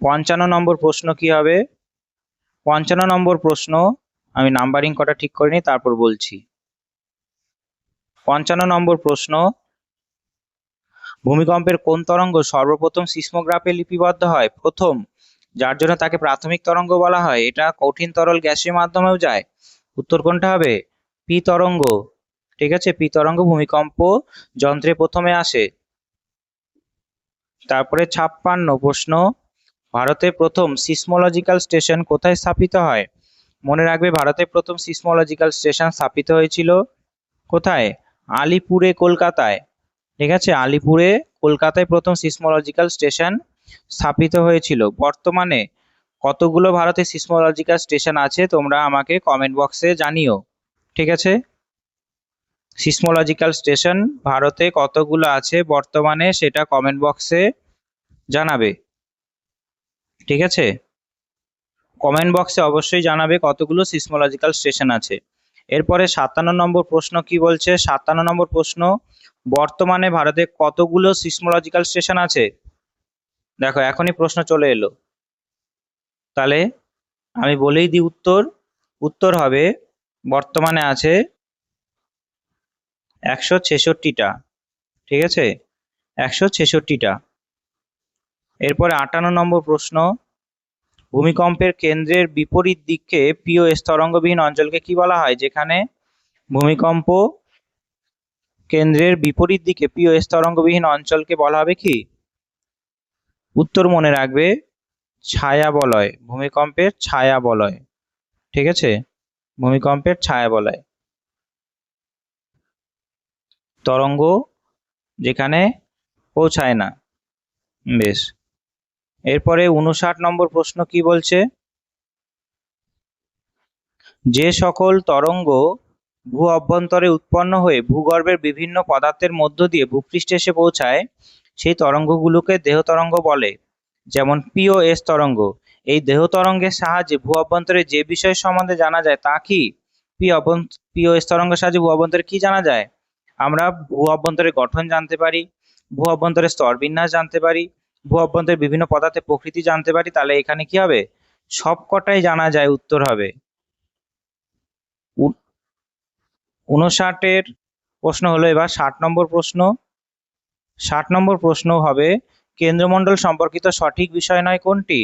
55 নম্বর প্রশ্ন কি হবে? 55 নম্বর প্রশ্ন, আমি নাম্বারিং কটা ঠিক করে নিই তারপর বলছি। 55 নম্বর প্রশ্ন, ভূমিকম্পের কোন তরঙ্গ সর্বপ্রথম সিসমোগ্রাফে লিপিবদ্ধ হয় প্রথম, যার জন্য তাকে প্রাথমিক তরঙ্গ বলা হয়? এটা কঠিন তরল গ্যাসের মাধ্যমেও যায়। উত্তর কোনটা হবে? পি তরঙ্গ। ঠিক আছে, পি তরঙ্গ ভূমিকম্প যন্ত্রে প্রথমে আসে। তারপরে 56 প্রশ্ন, ভারতের প্রথম সিসমোলজিক্যাল স্টেশন কোথায় স্থাপিত হয়? মনে রাখবে, ভারতের প্রথম সিসমোলজিক্যাল স্টেশন স্থাপিত হয়েছিল কোথায়? আলিপুরে, কলকাতায়। ঠিক আছে, আলিপুরে কলকাতায় প্রথম সিসমোলজিক্যাল স্টেশন স্থাপিত হয়েছিল। বর্তমানে কতগুলো ভারতে সিসমোলজিক্যাল স্টেশন আছে তোমরা আমাকে কমেন্ট বক্সে জানিও। ঠিক আছে, সিসমোলজিক্যাল স্টেশন ভারতে কতগুলো আছে বর্তমানে সেটা কমেন্ট বক্সে জানাবে। ঠিক আছে, কমেন্ট বক্সে অবশ্যই জানাবে কতগুলো সিসমোলজিক্যাল স্টেশন আছে। এরপরে 57 নম্বর প্রশ্ন কি বলছে? 57 নম্বর প্রশ্ন, বর্তমানে ভারতে কতগুলো সিসমোলজিক্যাল স্টেশন আছে? দেখো এখনই প্রশ্ন চলে এলো, তাহলে আমি বলেই দিই উত্তর। উত্তর হবে বর্তমানে আছে 166টা। ঠিক আছে, 166টা। এরপরে 58 নম্বর প্রশ্ন, ভূমিকম্পের কেন্দ্রের বিপরীত দিককে পি ও এস তরঙ্গবিহীন অঞ্চলকে কি বলা হয়? যেখানে ভূমিকম্প কেন্দ্রের বিপরীত দিকে পি ও এস তরঙ্গবিহীন অঞ্চলকে বলা হবে কি? উত্তর মনে রাখবে, ছায়া বলয়, ভূমিকম্পের ছায়া বলয়। ঠিক আছে, ভূমিকম্পের ছায়া বলয়, তরঙ্গ যেখানে পৌঁছায় না। বেশ, এরপরে 59 নম্বর প্রশ্ন কি বলছে? যে সকল তরঙ্গ ভূ অভ্যন্তরে উৎপন্ন হয়ে ভূগর্ভের বিভিন্ন পদার্থের মধ্য দিয়ে ভূপৃষ্ঠে এসে পৌঁছায় সেই তরঙ্গগুলোকে দেহ তরঙ্গ বলে। যেমন পি ও এস তরঙ্গ। এই দেহ তরঙ্গের সাহায্যে ভূ অভ্যন্তরে যে বিষয় সম্বন্ধে জানা যায় তা কি? পি ও এস তরঙ্গের সাহায্যে ভূ অভ্যন্তরে কি জানা যায়? আমরা ভূ অভ্যন্তরের গঠন জানতে পারি, ভূ অভ্যন্তরের স্তরবিন্যাস জানতে পারি, ভূ অভ্যন্তরের বিভিন্ন পদার্থের প্রকৃতি জানতে পারি। তাহলে এখানে কি হবে? সবকটাই জানা যায়, উত্তর হবে। 59 প্রশ্ন হলো, এবার 60 নম্বর প্রশ্ন। 60 নম্বর প্রশ্ন হবে, কেন্দ্রমণ্ডল সম্পর্কিত সঠিক বিষয় নয় কোনটি?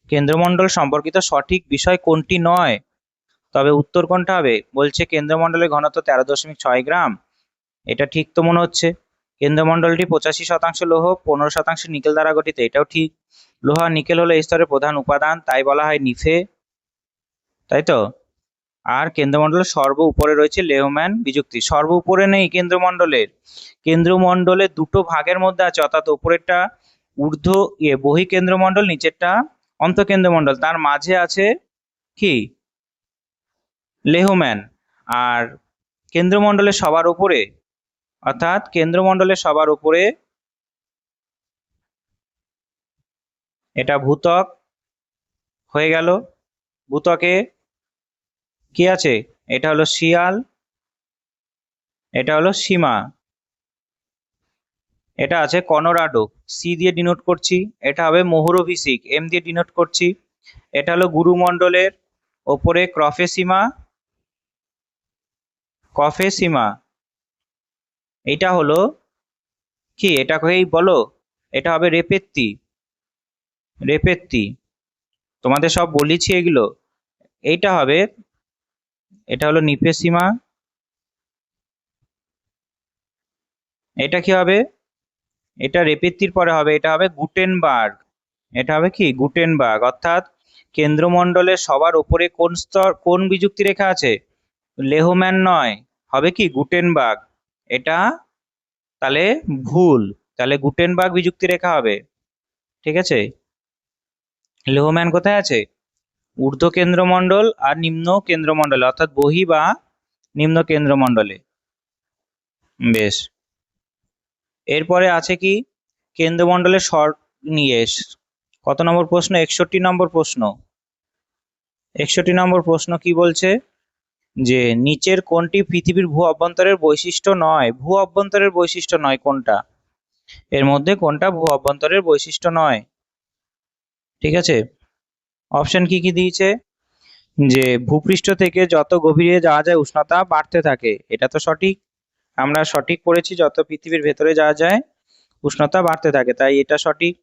কেন্দ্রমণ্ডল সম্পর্কিত সঠিক বিষয় কোনটি নয়? তবে উত্তর কোনটা হবে? বলছে কেন্দ্রমণ্ডলের ঘনত্ব 13.6 গ্রাম। এটা ঠিক তো মনে হচ্ছে। কেন্দ্রমণ্ডলটি 85% লৌহ, 15% নিকেল দ্বারা গঠিত, এটাও ঠিক। লোহা আর নিকেল হলো এই স্তরের প্রধান উপাদান, তাই বলা হয় নিফে, তাই তো। আর কেন্দ্রমণ্ডলের সর্ব উপরে রয়েছে লেহম্যান বিযুক্তি। সর্ব উপরে নেই কেন্দ্রমণ্ডলের, কেন্দ্রমণ্ডলের দুটো ভাগের মধ্যে আছে, অর্থাৎ উপরেরটা ঊর্ধ্ব বহি কেন্দ্রমণ্ডল, নিচেরটা অন্তঃকেন্দ্রমণ্ডল, তার মাঝে আছে কি? লেহম্যান। আর কেন্দ্রমণ্ডলের সবার উপরে, অর্থাৎ কেন্দ্রমণ্ডলের সবার উপরে এটা ভূত্বক হয়ে গেল। ভূত্বকে কি আছে? এটা হলো শিয়াল, এটা হলো সীমা, এটা আছে কনোরাডো, সি দিয়ে ডিনোট করছি। এটা হবে মোহরভিসিক, এম দিয়ে ডিনোট করছি। এটা হলো গুরুমণ্ডলের ওপরে ক্রফেসিমা, কফেসিমা। এটা হলো কি? এটাকেই বলো, এটা হবে রেপেত্তি, রেপেত্তি। তোমাদের সব বলেছি এগুলো। এইটা হবে, এটা হলো নিপেসিমা। এটা কি হবে? এটা রেপেত্তির পরে হবে, এটা হবে গুটেনবার্গ। এটা হবে কি? গুটেনবার্গ। অর্থাৎ কেন্দ্রমণ্ডলের সবার উপরে কোন স্তর, কোন বিযুক্তি রেখা আছে? লেহম্যান নয়, হবে কি? গুটেনবার্গ। এটা তাহলে ভুল, তাহলে গুটেনবার্গ বিযুক্তি রেখা হবে। ঠিক আছে? লেহম্যান কোথায় আছে? ঊর্ধ্ব কেন্দ্রমণ্ডল আর নিম্ন কেন্দ্রমণ্ডলে, অর্থাৎ বহি বা নিম্ন কেন্দ্রমণ্ডলে। বেশ, এরপরে আছে কি? কেন্দ্রমণ্ডলের নিয়ে কত নম্বর প্রশ্ন? 61 নম্বর প্রশ্ন। 61 নম্বর প্রশ্ন কি বলছে? যে নিচের কোনটি পৃথিবীর ভূ অভ্যন্তরের বৈশিষ্ট্য নয়? ভূ অভ্যন্তরের বৈশিষ্ট্য নয় কোনটা? এর মধ্যে কোনটা ভূ অভ্যন্তরের বৈশিষ্ট্য নয়? ঠিক আছে, অপশন কি কি দিয়েছে? যে ভূপৃষ্ঠ থেকে যত গভীরে যাওয়া যায় উষ্ণতা বাড়তে থাকে, এটা তো সঠিক, আমরা সঠিক পড়েছি, যত পৃথিবীর ভেতরে যাওয়া যায় উষ্ণতা বাড়তে থাকে, তাই এটা সঠিক।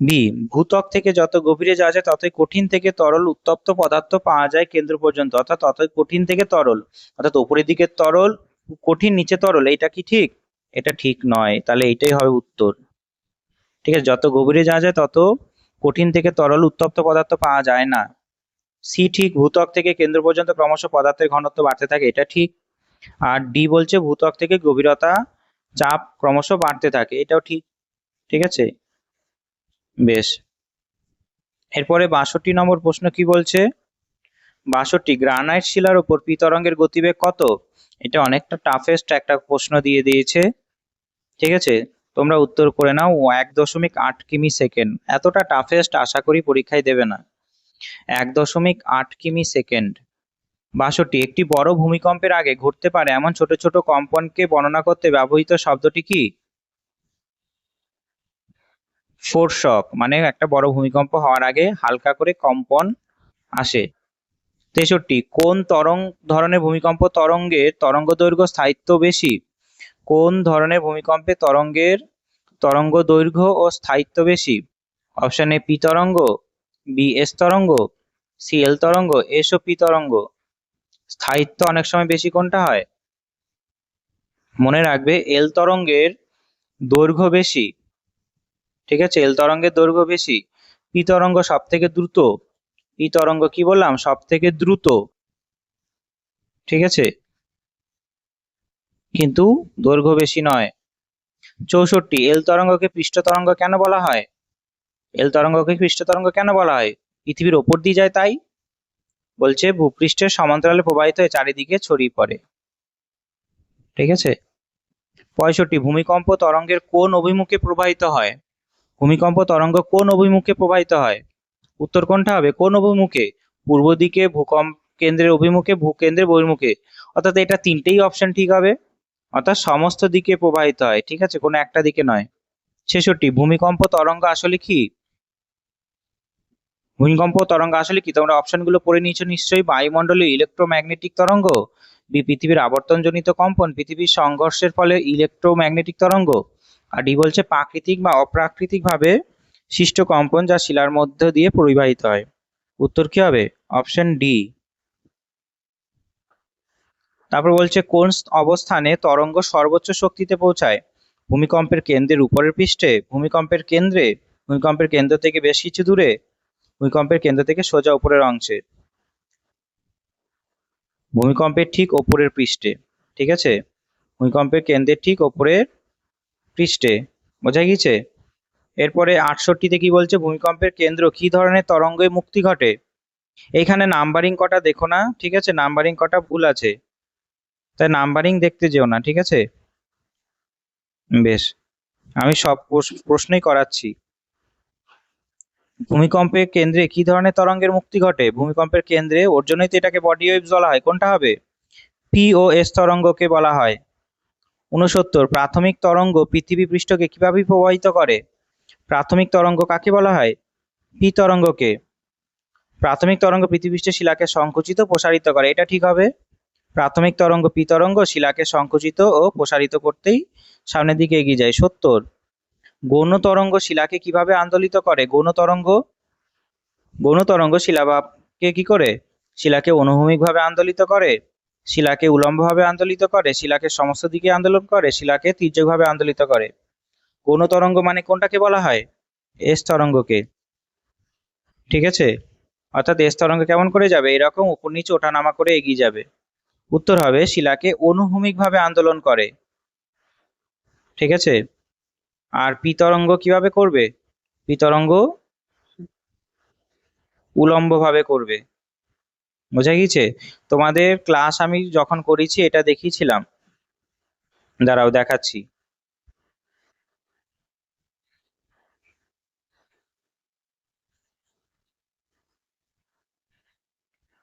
বি, ভূত্বক থেকে যত গভীরে যাওয়া যায় ততই কঠিন থেকে তরল উত্তপ্ত পদার্থ পাওয়া যায় কেন্দ্র পর্যন্ত, অর্থাৎ ততই কঠিন থেকে তরল, অর্থাৎ উপরের দিকে তরল, কঠিন নিচে তরল। এইটা কি ঠিক? এটা ঠিক নয়, তাহলে এইটাই হবে উত্তর। ঠিক আছে, যত গভীরে যাওয়া যায় তত কঠিন থেকে তরল উত্তপ্ত পদার্থ পাওয়া যায় না। সি ঠিক, ভূত্বক থেকে কেন্দ্র পর্যন্ত ক্রমশ পদার্থের ঘনত্ব বাড়তে থাকে, এটা ঠিক। আর ডি বলছে ভূত্বক থেকে গভীরতা চাপ ক্রমশ বাড়তে থাকে, এটাও ঠিক। ঠিক আছে, বেশ। এরপরে 62 নম্বর প্রশ্ন কি বলছে? 62, গ্রানাইট শিলার উপর পি তরঙ্গের গতিবেগ কত? এটা অনেকটা টাফেস্ট একটা প্রশ্ন দিয়ে দিয়েছে। ঠিক আছে, তোমরা উত্তর করে নাও। 1.8 কিমি সেকেন্ড। এতটা টাফেস্ট আশা করি পরীক্ষায় দেবে না। 1.8 কিমি সেকেন্ড। 62, একটি বড় ভূমিকম্পের আগে ঘটতে পারে এমন ছোট ছোট কম্পনকে বর্ণনা করতে ব্যবহৃত শব্দটি কি? ফোরশক, মানে একটা বড় ভূমিকম্প হওয়ার আগে হালকা করে কম্পন আসে। 63, কোন ধরনের ভূমিকম্প তরঙ্গের তরঙ্গ দৈর্ঘ্য স্থায়িত্ব বেশি? কোন ধরনের ভূমিকম্পে তরঙ্গের তরঙ্গ দৈর্ঘ্য ও স্থায়িত্ব বেশি? অপশন এ পি তরঙ্গ, বি এস তরঙ্গ, সি এল তরঙ্গ, এস ও পি তরঙ্গ। স্থায়িত্ব অনেক সময় বেশি কোনটা হয়? মনে রাখবে, এল তরঙ্গের দৈর্ঘ্য বেশি। ঠিক আছে, এল তরঙ্গের দৈর্ঘ্য বেশি। পি তরঙ্গ সব থেকে দ্রুত। পি তরঙ্গ কি বললাম? সব থেকে দ্রুত। ঠিক আছে, কিন্তু দৈর্ঘ্য বেশি নয়। 64, এল তরঙ্গকে পৃষ্ঠ তরঙ্গ কেন বলা হয়? এল তরঙ্গকে পৃষ্ঠ তরঙ্গ কেন বলা হয়? পৃথিবীর ওপর দিয়ে যায় তাই। বলছে ভূপৃষ্ঠের সমান্তরালে প্রবাহিত হয়ে চারিদিকে ছড়িয়ে পড়ে। ঠিক আছে। 65, ভূমিকম্প তরঙ্গের কোন অভিমুখে প্রবাহিত হয়? ভূমিকম্প তরঙ্গ কোন অভিমুখে প্রবাহিত হয়? উত্তর কোনটা হবে? কোন অভিমুখে? পূর্ব দিকে, ভূকম্প কেন্দ্রের অভিমুখে, ভূকেন্দ্রের বহির্মুখে। অর্থাৎ এটা তিনটেই অপশন ঠিক হবে, অর্থাৎ সমস্ত দিকে প্রবাহিত হয়। ঠিক আছে, কোনো একটা দিকে নয়। 66, ভূমিকম্প তরঙ্গ আসলে কি? ভূমিকম্প তরঙ্গ আসলে কি? তোমরা অপশনগুলো পড়ে নিয়েছো নিশ্চয়ই। বায়ুমণ্ডলীয় ইলেকট্রোম্যাগনেটিক তরঙ্গ, বি পৃথিবীর আবর্তনজনিত কম্পন, পৃথিবীর সংঘর্ষের ফলে ইলেকট্রোম্যাগনেটিক তরঙ্গ, আর ডি বলছে প্রাকৃতিক বা অপ্রাকৃতিক ভাবে সৃষ্ট কম্পন যা শিলার মধ্য দিয়ে পরিবাহিত হয়। উত্তর কি হবে? Option D. তারপর বলছে কোন অবস্থানে তরঙ্গ সর্বোচ্চ শক্তিতে পৌঁছায়? ভূমিকম্পের কেন্দ্রের উপরের পৃষ্ঠে, ভূমিকম্পের কেন্দ্রে, ভূমিকম্পের কেন্দ্র থেকে বেশ কিছু দূরে, ভূমিকম্পের কেন্দ্র থেকে সোজা উপরের অংশে। ভূমিকম্পের ঠিক ওপরের পৃষ্ঠে। ঠিক আছে, ভূমিকম্পের কেন্দ্রের ঠিক ওপরের পৃষ্ঠে। বোঝা গিয়েছে? এরপরে 68তে কি বলছে? ভূমিকম্পের কেন্দ্র কি ধরনের তরঙ্গে মুক্তি ঘটে? এইখানে নাম্বারিং কটা দেখো না, ঠিক আছে, নাম্বারিং কটা ভুল আছে, তাই নাম্বারিং দেখতে যেও না। ঠিক আছে, বেশ, আমি সব প্রশ্নই করাচ্ছি। ভূমিকম্পের কেন্দ্রে কি ধরনের তরঙ্গের মুক্তি ঘটে? ভূমিকম্পের কেন্দ্রে, ওর জন্যই তো এটাকে বডি ওয়েভস বলা হয়। কোনটা হবে? পি ও এস তরঙ্গকে বলা হয়। 69, প্রাথমিক তরঙ্গ পৃথিবী পৃষ্ঠকে কিভাবে প্রভাবিত করে? প্রাথমিক তরঙ্গ কাকে বলা হয়? পি তরঙ্গকে। প্রাথমিক তরঙ্গ পৃথিবীপৃষ্ঠের শিলাকে সংকুচিত প্রসারিত করে, এটা ঠিক হবে। প্রাথমিক তরঙ্গ পি তরঙ্গ শিলাকে সংকুচিত ও প্রসারিত করতেই সামনের দিকে এগিয়ে যায়। 70, গৌণ তরঙ্গ শিলাকে কিভাবে আন্দোলিত করে? গৌণ তরঙ্গ শিলাকে কি করে? শিলাকে অনুভূমিকভাবে আন্দোলিত করে, শিলাকে উলম্বভাবে আন্দোলিত করে, শিলাকে সমস্ত দিকে আন্দোলন করে, শিলাকে তির্যকভাবে আন্দোলিত করে। গৌণ তরঙ্গ মানে কোনটাকে বলা হয়? এস তরঙ্গকে। ঠিক আছে, অর্থাৎ এস তরঙ্গ কেমন করে যাবে? এরকম উপর নিচে ওঠানামা করে এগিয়ে যাবে। উত্তর হবে শিলাকে অনুভূমিকভাবে আন্দোলন করে। ঠিক আছে, আর পি তরঙ্গ কিভাবে করবে? পি তরঙ্গ উলম্বভাবে করবে। বোঝা গিয়েছে? তোমাদের ক্লাস আমি যখন করেছি এটা দেখিয়েছিলাম, দাঁড়াও দেখাচ্ছি।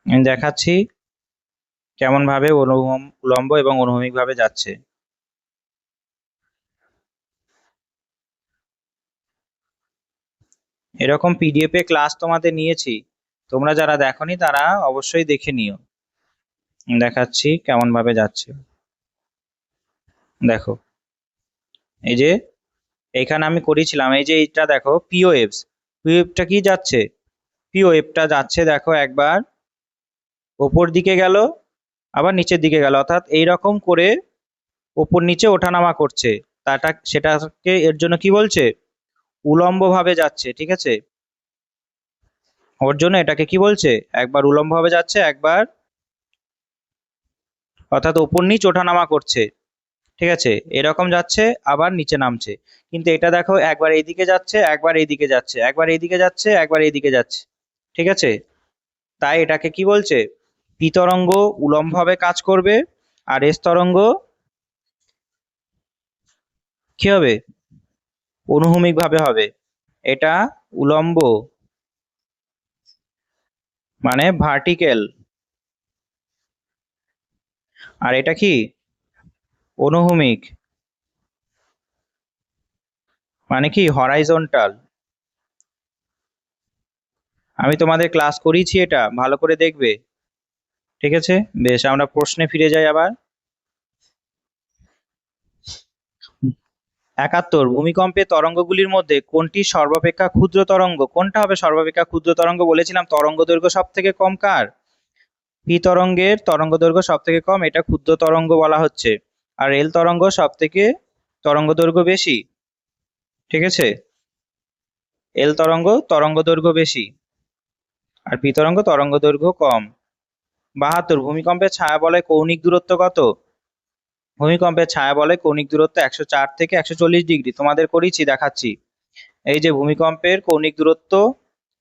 আমি দেখাচ্ছি কেমন ভাবে উলম্ব এবং অনুভূমিক ভাবে যাচ্ছে। এরকম পিডিএফ এ ক্লাস তোমাদের নিয়েছি, তোমরা যারা দেখোনি তারা অবশ্যই দেখে নিও। দেখাচ্ছি কেমন ভাবে যাচ্ছে। দেখো, এই যে এইখানে আমি করেছিলাম, এই যে এটা দেখো পিওএফস, পিওএফটা কি যাচ্ছে? পিওএফটা যাচ্ছে দেখো, একবার ওপর দিকে গেল, আবার নিচের দিকে গেল, অর্থাৎ এইরকম করে ওপর নিচে ওঠানামা করছে। সেটাকে এর জন্য কি বলছে? উলম্ব ভাবে যাচ্ছে। ঠিক আছে, ওর জন্য এটাকে কি বলছে? একবার উলম্ব ভাবে যাচ্ছে, একবার, অর্থাৎ ওপর নিচ ওঠানামা করছে। ঠিক আছে, এরকম যাচ্ছে আবার নিচে নামছে। কিন্তু এটা দেখো, একবার এইদিকে যাচ্ছে, একবার এইদিকে যাচ্ছে, একবার এইদিকে যাচ্ছে, একবার এইদিকে যাচ্ছে। ঠিক আছে, তাই এটাকে কি বলছে? পি তরঙ্গ উলম্বভাবে কাজ করবে, আর এস তরঙ্গ কি হবে? অনুভূমিক ভাবে হবে। এটা উলম্ব মানে ভার্টিক্যাল, আর এটা কি? অনুভূমিক মানে কি? হরাইজন্টাল। আমি তোমাদের ক্লাস করিয়েছি, এটা ভালো করে দেখবে। ঠিক আছে, বেশ, আমরা প্রশ্নে ফিরে যাই আবার। 71, ভূমিকম্পের তরঙ্গগুলির মধ্যে কোনটি সর্বাপেক্ষা ক্ষুদ্র তরঙ্গ? কোনটা হবে সর্বাপেক্ষা ক্ষুদ্র তরঙ্গ? বলেছিলাম তরঙ্গ দৈর্ঘ্য সব থেকে কম কার? পি তরঙ্গের তরঙ্গ দৈর্ঘ্য সব থেকে কম, এটা ক্ষুদ্র তরঙ্গ বলা হচ্ছে। আর এল তরঙ্গ সব থেকে তরঙ্গ দৈর্ঘ্য বেশি। ঠিক আছে, এল তরঙ্গ তরঙ্গ দৈর্ঘ্য বেশি, আর পি তরঙ্গ তরঙ্গ দৈর্ঘ্য কম। 72, ভূমিকম্পের ছায়া বলয় কৌণিক দূরত্ব কত? ভূমিকম্পের ছায়া বলয় কৌণিক দূরত্ব 104 থেকে 140 ডিগ্রি। তোমাদের করেছি, দেখাচ্ছি। এই যে ভূমিকম্পের কৌণিক দূরত্ব,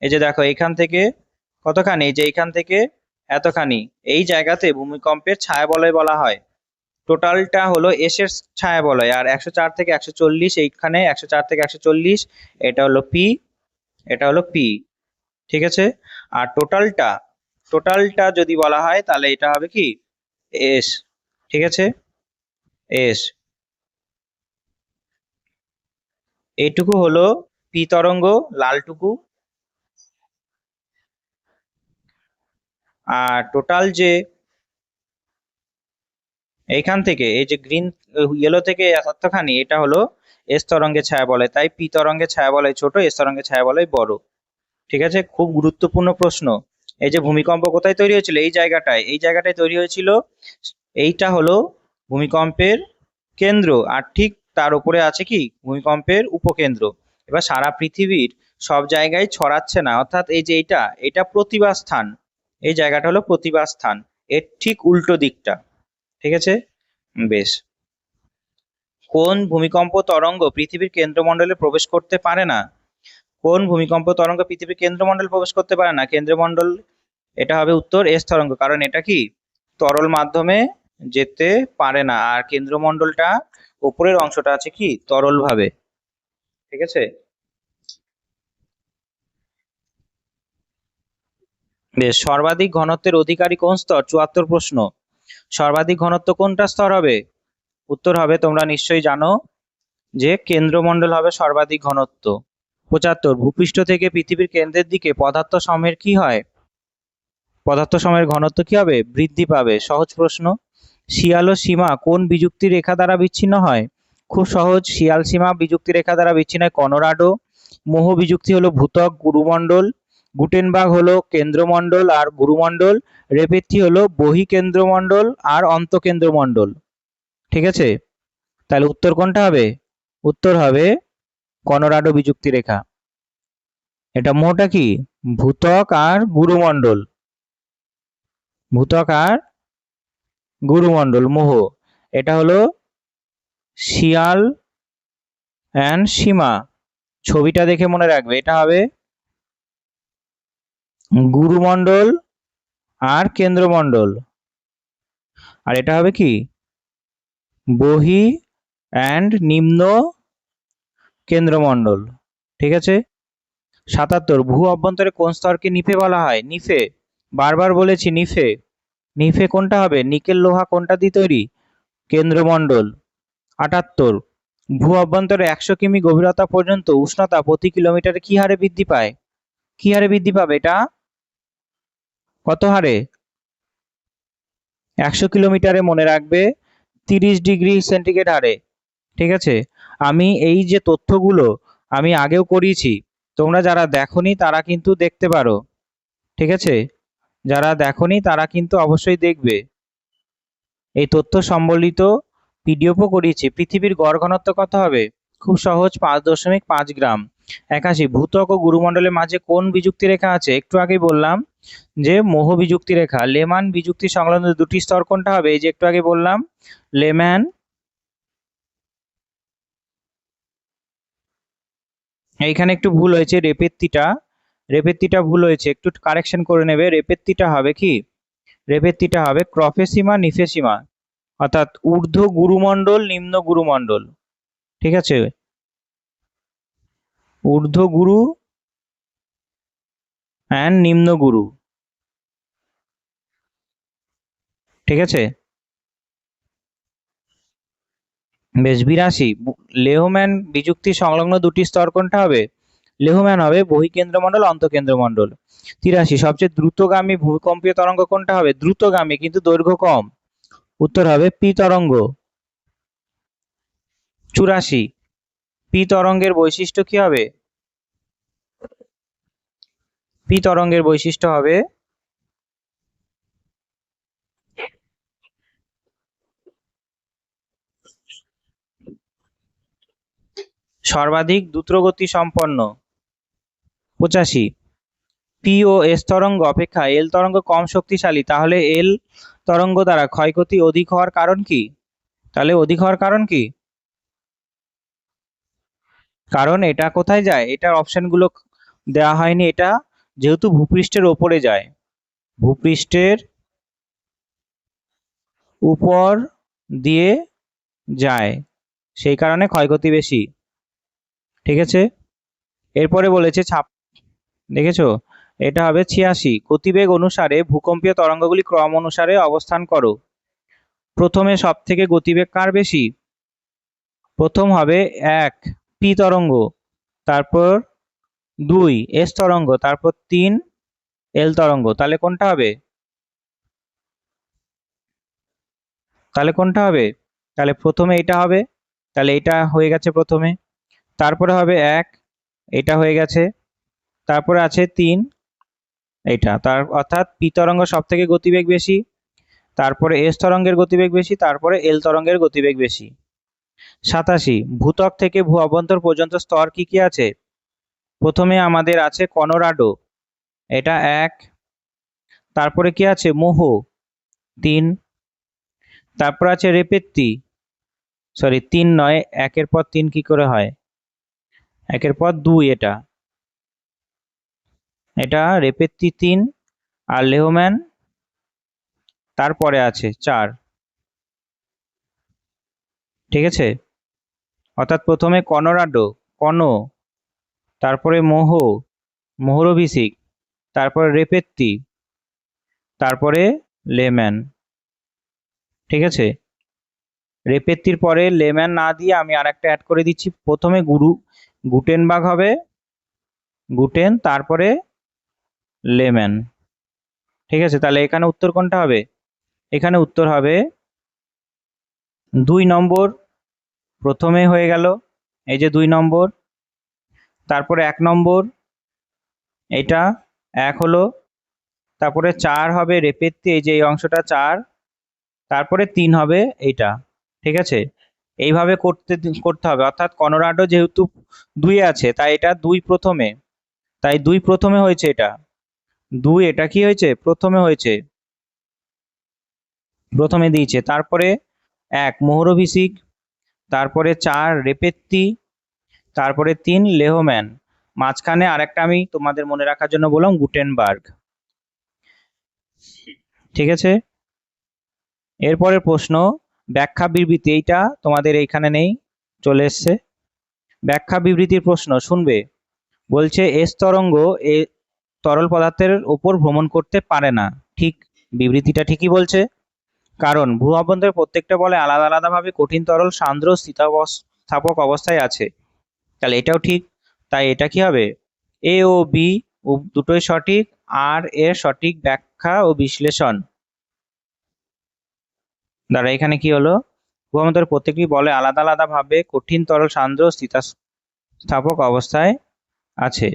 এই যে দেখো এইখান থেকে কতখানি, এই যে এইখান থেকে এতখানি, এই জায়গাতে ভূমিকম্পের ছায়া বলয় বলা হয়। টোটালটা হলো এস এর ছায়া বলয়, আর 104 থেকে 140, এইখানে 104 থেকে 140, এটা হলো পি, এটা হলো পি। ঠিক আছে, আর টোটালটা যদি বলা হয় তাহলে এটা হবে কি? এস। ঠিক আছে, এস। এইটুকু হলো পি তরঙ্গ, লালটুকু। আর টোটাল যে এইখান থেকে এই যে গ্রিন ইয়েলো থেকে এতখানি, এটা হলো এস তরঙ্গের ছায়া বলয়। তাই পি তরঙ্গের ছায়া বলয় ছোট, এস তরঙ্গের ছায়া বলয় বড়। ঠিক আছে, খুব গুরুত্বপূর্ণ প্রশ্ন। এই যে ভূমিকম্প কোথায় তৈরি হয়েছিল? এই জায়গাটায়, এই জায়গাটায় তৈরি হয়েছিল। এইটা হলো ভূমিকম্পের কেন্দ্র, আর ঠিক তার উপরে আছে কি? ভূমিকম্পের উপকেন্দ্র। এবার সারা পৃথিবীর সব জায়গায় ছড়াচ্ছে না, অর্থাৎ এই যে এটা প্রতিভা স্থান, এই জায়গাটা হলো প্রতিভা স্থান, এর ঠিক উল্টো দিকটা। ঠিক আছে, বেশ। কোন ভূমিকম্প তরঙ্গ পৃথিবীর কেন্দ্রমণ্ডলে প্রবেশ করতে পারে না? কোন ভূমিকম্প তরঙ্গ পৃথিবীর কেন্দ্রমণ্ডল প্রবেশ করতে পারে না? কেন্দ্রমণ্ডল, এটা হবে উত্তর এস তরঙ্গ, কারণ এটা কি? তরল মাধ্যমে যেতে পারে না, আর কেন্দ্রমণ্ডলটা উপরের অংশটা আছে কি? তরল ভাবে। ঠিক আছে, বেশ, সর্বাধিক ঘনত্বের অধিকারী কোন স্তর? 74 প্রশ্ন। সর্বাধিক ঘনত্ব কোনটা স্তর হবে? উত্তর হবে, তোমরা নিশ্চয়ই জানো, যে কেন্দ্রমণ্ডল হবে সর্বাধিক ঘনত্ব। 75, ভূপৃষ্ঠ থেকে পৃথিবীর কেন্দ্রের দিকে পদার্থ সমূহের কি হয়? পদার্থ সমূহের ঘনত্ব কি হবে? বৃদ্ধি পাবে। সহজ প্রশ্ন। শিয়াল ও সীমা কোন বিযুক্তি রেখা দ্বারা বিচ্ছিন্ন হয়? খুব সহজ, শিয়াল সীমা বিযুক্তি রেখা দ্বারা বিচ্ছিন্ন হয় কলোরাডো। মোহ বিযুক্তি হলো ভূত্বক গুরুমণ্ডল। গুটেনবার্গ হলো কেন্দ্রমণ্ডল আর গুরুমণ্ডল। রেপেত্তি হলো বহিকেন্দ্রমণ্ডল আর অন্তঃকেন্দ্রমণ্ডল। ঠিক আছে, তাহলে উত্তর কোনটা হবে? উত্তর হবে কলোরাডো বিযুক্তি রেখা। এটা মোহটা কি? ভূত্বক আর গুরুমণ্ডল। ভূত্বক আর গুরুমণ্ডল মোহ। এটা হলো শিয়াল অ্যান্ড সীমা। ছবিটা দেখে মনে রাখবে, এটা হবে গুরুমণ্ডল আর কেন্দ্রমণ্ডল, আর এটা হবে কি? বহি অ্যান্ড নিম্ন কেন্দ্রমণ্ডল। ঠিক আছে। 77, ভূ অভ্যন্তরে কোন স্তরকে নিফে বলা হয়? নিফে, বারবার বলেছি নিফে। নিফে কোনটা হবে? নিকেল লোহা কোনটা দিয়ে তৈরি? কেন্দ্রমণ্ডল। 78, ভূ অভ্যন্তরে 100 কিমি গভীরতা পর্যন্ত উষ্ণতা প্রতি কিলোমিটারে কি হারে বৃদ্ধি পায়? কি হারে বৃদ্ধি পাবে এটা? কত হারে? 100 কিলোমিটারে মনে রাখবে 30 ডিগ্রি সেন্টিগ্রেড হারে। ঠিক আছে, আমি এই যে তথ্যগুলো আমি আগেও করিয়েছি, তোমরা যারা দেখোনি তারা কিন্তু দেখতে পারো। ঠিক আছে, যারা দেখোনি তারা কিন্তু অবশ্যই দেখবে। এই তথ্য সম্বলিত পিডিএফও করিয়েছি। পৃথিবীর গড় ঘনত্ব কত হবে? খুব সহজ, 5.5 গ্রাম। 81, ভূত্বক ও গুরুমণ্ডলের মাঝে কোন বিযুক্তি রেখা আছে? একটু আগেই বললাম যে মোহ বিযুক্তি রেখা। লেমান বিযুক্তি সংলগ্ন দুটি স্তর কোনটা হবে? এই যে একটু আগে বললাম, লেম্যান। এইখানে একটু ভুল হয়েছে, রেপেত্তিটা ভুল হয়েছে, একটু কারেকশন করে নেবে। রেপেত্তিটা হবে কি? রেপেত্তিটা হবে ক্রফেসীমা নিফেসীমা, অর্থাৎ ঊর্ধ্ব গুরুমণ্ডল নিম্ন গুরুমণ্ডল। ঠিক আছে, ঊর্ধ্ব গুরু অ্যান্ড নিম্ন গুরু। ঠিক আছে, বেশ। 82, লেহম্যান বিযুক্তি সংলগ্ন দুটি স্তর কোনটা হবে? লেহম্যান হবে বহিকেন্দ্রমণ্ডল অন্তঃকেন্দ্রমণ্ডল। 83, সবচেয়ে দ্রুতগামী ভূকম্পীয় তরঙ্গ কোনটা হবে? দ্রুতগামী কিন্তু দৈর্ঘ্য কম। উত্তর হবে পি তরঙ্গ। 84, পি তরঙ্গের বৈশিষ্ট্য কি হবে? পি তরঙ্গের বৈশিষ্ট্য হবে সর্বাধিক দ্রুতগতি সম্পন্ন। 85, পি ও এস তরঙ্গ অপেক্ষা এল তরঙ্গ কম শক্তিশালী, তাহলে এল তরঙ্গ দ্বারা ক্ষয়ক্ষতি অধিক হওয়ার কারণ কি? তাহলে অধিক হওয়ার কারণ কি? কারণ এটা কোথায় যায়? এটার অপশনগুলো দেওয়া হয়নি। এটা যেহেতু ভূপৃষ্ঠের ওপরে যায়, ভূপৃষ্ঠের উপর দিয়ে যায়, সেই কারণে ক্ষয়ক্ষতি বেশি। ঠিক আছে, এরপরে বলেছে দেখেছো, এটা হবে 86, গতিবেগ অনুসারে ভূকম্পীয় তরঙ্গগুলি ক্রম অনুসারে অবস্থান করো। প্রথমে সব থেকে গতিবেগ কার বেশি? প্রথম হবে 1 পি তরঙ্গ, তারপর 2 এস তরঙ্গ, তারপর 3 এল তরঙ্গ। তাহলে কোনটা হবে? তাহলে প্রথমে এটা হবে, তাহলে এটা হয়ে গেছে প্রথমে, তারপরে হবে 1, এটা হয়ে গেছে, তারপরে আছে 3, এটা তার অর্থাৎ পি তরঙ্গ সব থেকে গতিবেগ বেশি, তারপরে এস তরঙ্গের গতিবেগ বেশি, তারপরে এল তরঙ্গের গতিবেগ বেশি। 87, ভূত্বক থেকে ভূ অভ্যন্তর পর্যন্ত স্তর কি কি আছে? প্রথমে আমাদের আছে কলোরাডো, এটা 1, তারপরে কি আছে? মোহ 3, তারপর আছে রেপেত্তি, সরি 3 নয়, 1-এর পর 3 কি করে হয়? 1-এর পর 2, এটা রেপেত্তি 3, আর লেহম্যান তারপরে আছে 4। ঠিক আছে, অর্থাৎ প্রথমে কলোরাডো তারপরে মোহরভিসিক, তারপরে রেপেত্তি, তারপরে লেম্যান। ঠিক আছে, রেপেত্তির পরে লেম্যান না দিয়ে আমি আরেকটা অ্যাড করে দিচ্ছি। প্রথমে গুটেনবার্গ হবে, গুটেন, তারপরে লেম্যান। ঠিক আছে, তাহলে এখানে উত্তর কোনটা হবে? এখানে উত্তর হবে 2 নম্বর। প্রথমে হয়ে গেল, এই যে 2 নম্বর, তারপরে 1 নম্বর, এটা 1 হলো, তারপরে 4 হবে রেপেত্তি, এই যে এই অংশটা 4, তারপরে 3 হবে এইটা। ঠিক আছে, এইভাবে করতে হবে। অর্থাৎ কলোরাডো যেহেতু 2 আছে, তাই এটা 2 প্রথমে, তাই 2 প্রথমে হয়েছে, এটা 2, এটা কি হয়েছে? প্রথমে হয়েছে, প্রথমে দিয়েছে। তারপরে 1 মোহরভিসিক, তারপরে 4 রেপেত্তি, তারপরে 3 লেহম্যান, মাঝখানে আরেকটা আমি তোমাদের মনে রাখার জন্য বললাম গুটেনবার্গ। ঠিক আছে, এরপরের প্রশ্ন ব্যাখ্যা বিবৃতি, এইটা তোমাদের এইখানে নেই, চলে এসছে। ব্যাখ্যা বিবৃতির প্রশ্ন শুনবে। বলছে এস তরঙ্গ এ তরল পদার্থের উপর ভ্রমণ করতে পারে না। ঠিক, বিবৃতিটা ঠিকই বলছে, কারণ ভূ অভ্যন্তরের প্রত্যেকটা বলে আলাদা আলাদাভাবে কঠিন, তরল, সান্দ্র, স্থিতিস্থাপক অবস্থায় আছে। তাহলে এটাও ঠিক, তাই এটা কি হবে? এ ও বি দুটোই সঠিক, আর এর সঠিক ব্যাখ্যা ও বিশ্লেষণ দ্বারা এখানে কি হলো? ভূ অভ্যন্তরের প্রত্যেকটি বলে আলাদা আলাদাভাবে কঠিন, তরল, সান্দ্র, স্থিতিস্থাপক অবস্থায় আছে।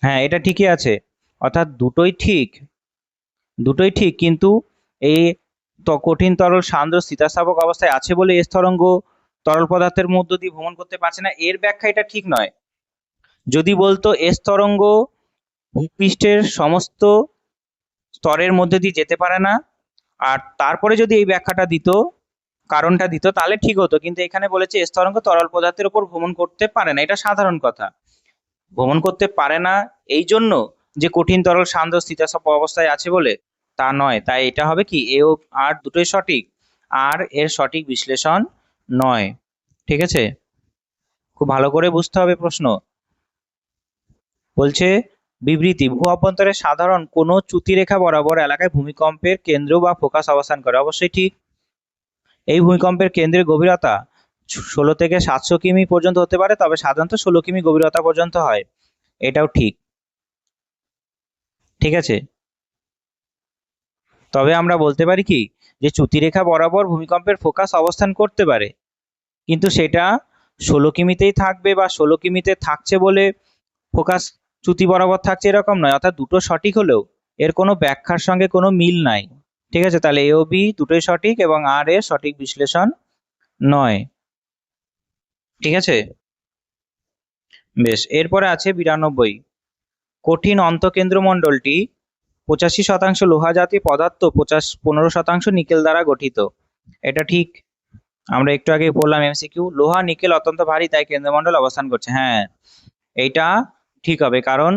হ্যাঁ, এটা ঠিকই আছে, অর্থাৎ দুটোই ঠিক, দুটোই ঠিক, কিন্তু এই কঠিন, তরল, সান্দ্র, স্থিতিস্থাপক অবস্থায় আছে বলে এস তরঙ্গ তরল পদার্থের মধ্য দিয়ে ভ্রমণ করতে পারছে না, এর ব্যাখ্যা এটা ঠিক নয়। যদি বলতো এস তরঙ্গ ভূপৃষ্ঠের সমস্ত স্তরের মধ্যে দিয়ে যেতে পারে না, আর তারপরে যদি এই ব্যাখ্যাটা দিত, কারণটা দিত, তাহলে ঠিক হতো। কিন্তু এখানে বলেছে এস তরঙ্গ তরল পদার্থের উপর ভ্রমণ করতে পারে না, এটা সাধারণ কথা। ভ্রমণ করতে পারে না এই জন্য যে কঠিন, তরল, সান্দ্র, স্থিতিস্থাপক অবস্থায় আছে বলে তা নয়। তাই এটা হবে কি, এ ও আর দুটোই সঠিক, আর এর সঠিক বিশ্লেষণ নয়। ঠিক আছে, খুব ভালো করে বুঝতে হবে প্রশ্ন। বলছে বিবৃতি, ভূ অভ্যন্তরে সাধারণ কোনো চ্যুতিরেখা বরাবর এলাকায় ভূমিকম্পের কেন্দ্র বা ফোকাস অবস্থান করে। অবশ্যই ঠিক, এই ভূমিকম্পের কেন্দ্রের গভীরতা 16 থেকে 700 কিমি পর্যন্ত হতে পারে, তবে সাধারণত 16 কিমি গভীরতা পর্যন্ত হয়। এটাও ঠিক। ঠিক আছে, তবে আমরা বলতে পারি কি, যে চ্যুতিরেখা বরাবর ভূমিকম্পের ফোকাস অবস্থান করতে পারে, কিন্তু সেটা 16 কিমিতেই থাকবে বা 16 কিমিতে থাকছে বলে ফোকাস চ্যুতি বরাবর থাকছে এরকম নয়। অর্থাৎ দুটো সঠিক হলেও এর কোনো ব্যাখ্যার সঙ্গে কোনো মিল নাই। ঠিক আছে, তাহলে এ ও বি দুটোই সঠিক এবং আর এর সঠিক বিশ্লেষণ নয়। ঠিক আছে, বেশ, এরপরে আছে 92, কঠিন অন্তঃকেন্দ্রমণ্ডলটি 85% লোহা জাতীয় পদার্থ, 15% নিকেল দ্বারা গঠিত। এটা ঠিক, আমরা একটু আগে বললাম এমসিকিউ, লোহা নিকেল অত্যন্ত ভারী, তাই কেন্দ্রমণ্ডল অবস্থান করছে। হ্যাঁ, এইটা ঠিক হবে, কারণ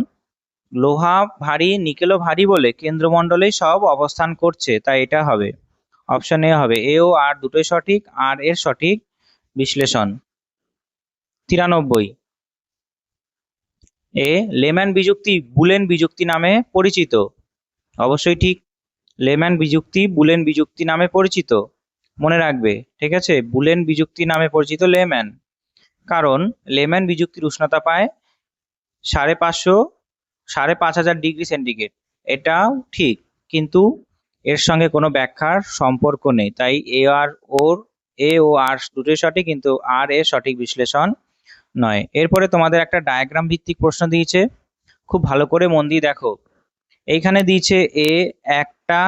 লোহা ভারী, নিকেলও ভারী বলে কেন্দ্রমণ্ডলেই সব অবস্থান করছে, তাই এটা হবে, অপশন এ হবে। এ ও আর দুটোই সঠিক, আর এর সঠিক বিশ্লেষণ। 93, এ লেম্যান বিযুক্তি বুলেন বিযুক্তি নামে পরিচিত। অবশ্যই ঠিক, লেম্যান বিযুক্তি বুলেন বিযুক্তি নামে পরিচিত, মনে রাখবে। ঠিক আছে, বুলেন বিযুক্তি নামে পরিচিত লেম্যান, কারণ লেম্যান বিযুক্তির উষ্ণতা পায় 5,500 ডিগ্রি সেন্টিগ্রেড। এটাও ঠিক, কিন্তু এর সঙ্গে কোনো ব্যাখ্যার সম্পর্ক নেই, তাই এ ও আর দুটোই সঠিক, কিন্তু আর এর সঠিক বিশ্লেষণ নয়। এরপরে তোমাদের একটা ডায়াগ্রাম ভিত্তিক প্রশ্ন দিয়েছে, খুব ভালো করে মন দিয়ে দেখো। এইখানে দিয়েছে এ একটা,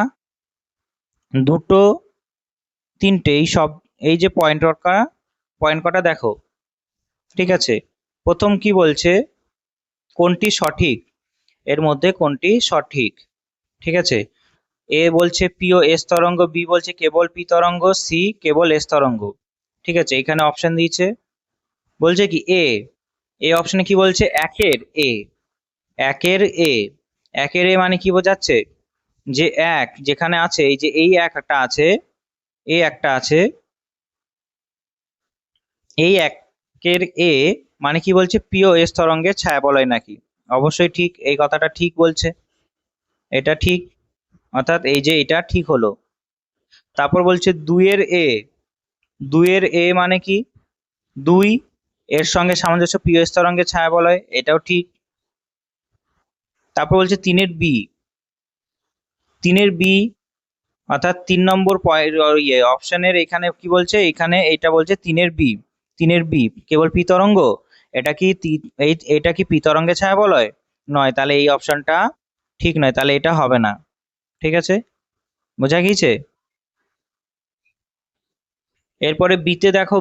দুটো, তিনটে, এই সব, এই যে পয়েন্ট কটা দেখো। ঠিক আছে, প্রথম কি বলছে, কোনটি সঠিক, এর মধ্যে কোনটি সঠিক। ঠিক আছে, এ বলছে পি ও এস তরঙ্গ, বি বলছে কেবল পি তরঙ্গ, সি কেবল এস তরঙ্গ। ঠিক আছে, এখানে অপশন দিয়েছে, বলছে কি এ অপশনে কি বলছে, একের এ, একের এ, একের এ মানে কি বোঝাচ্ছে, যে এক যেখানে আছে, এই যে এই একটা আছে, এই একটা আছে, এই একের এ মানে কি বলছে, পি ও এস তরঙ্গের ছায়াবলয় নাকি। অবশ্যই ঠিক, এই কথাটা ঠিক বলছে। এটা ঠিক, অর্থাৎ এই যে এটা ঠিক হলো। তারপর বলছে 2 এর এ মানে কি? 2 এর সঙ্গে সামঞ্জস্য প্রিয় স্তরঙ্গের ছায়াবলয়, এটাও ঠিক। তারপর বলছে 3 এর বি অর্থাৎ 3 নম্বর অপশনের এখানে কি বলছে, এখানে এটা বলছে 3 এর বি কেবল পি তরঙ্গ। এটা কি এটা কি পি তরঙ্গের ছায়াবলয়? নয়, তাহলে এই অপশনটা ঠিক নয়, তাহলে এটা হবে না। ঠিক আছে, বোঝা গিয়েছে? এরপরে বিতে দেখো,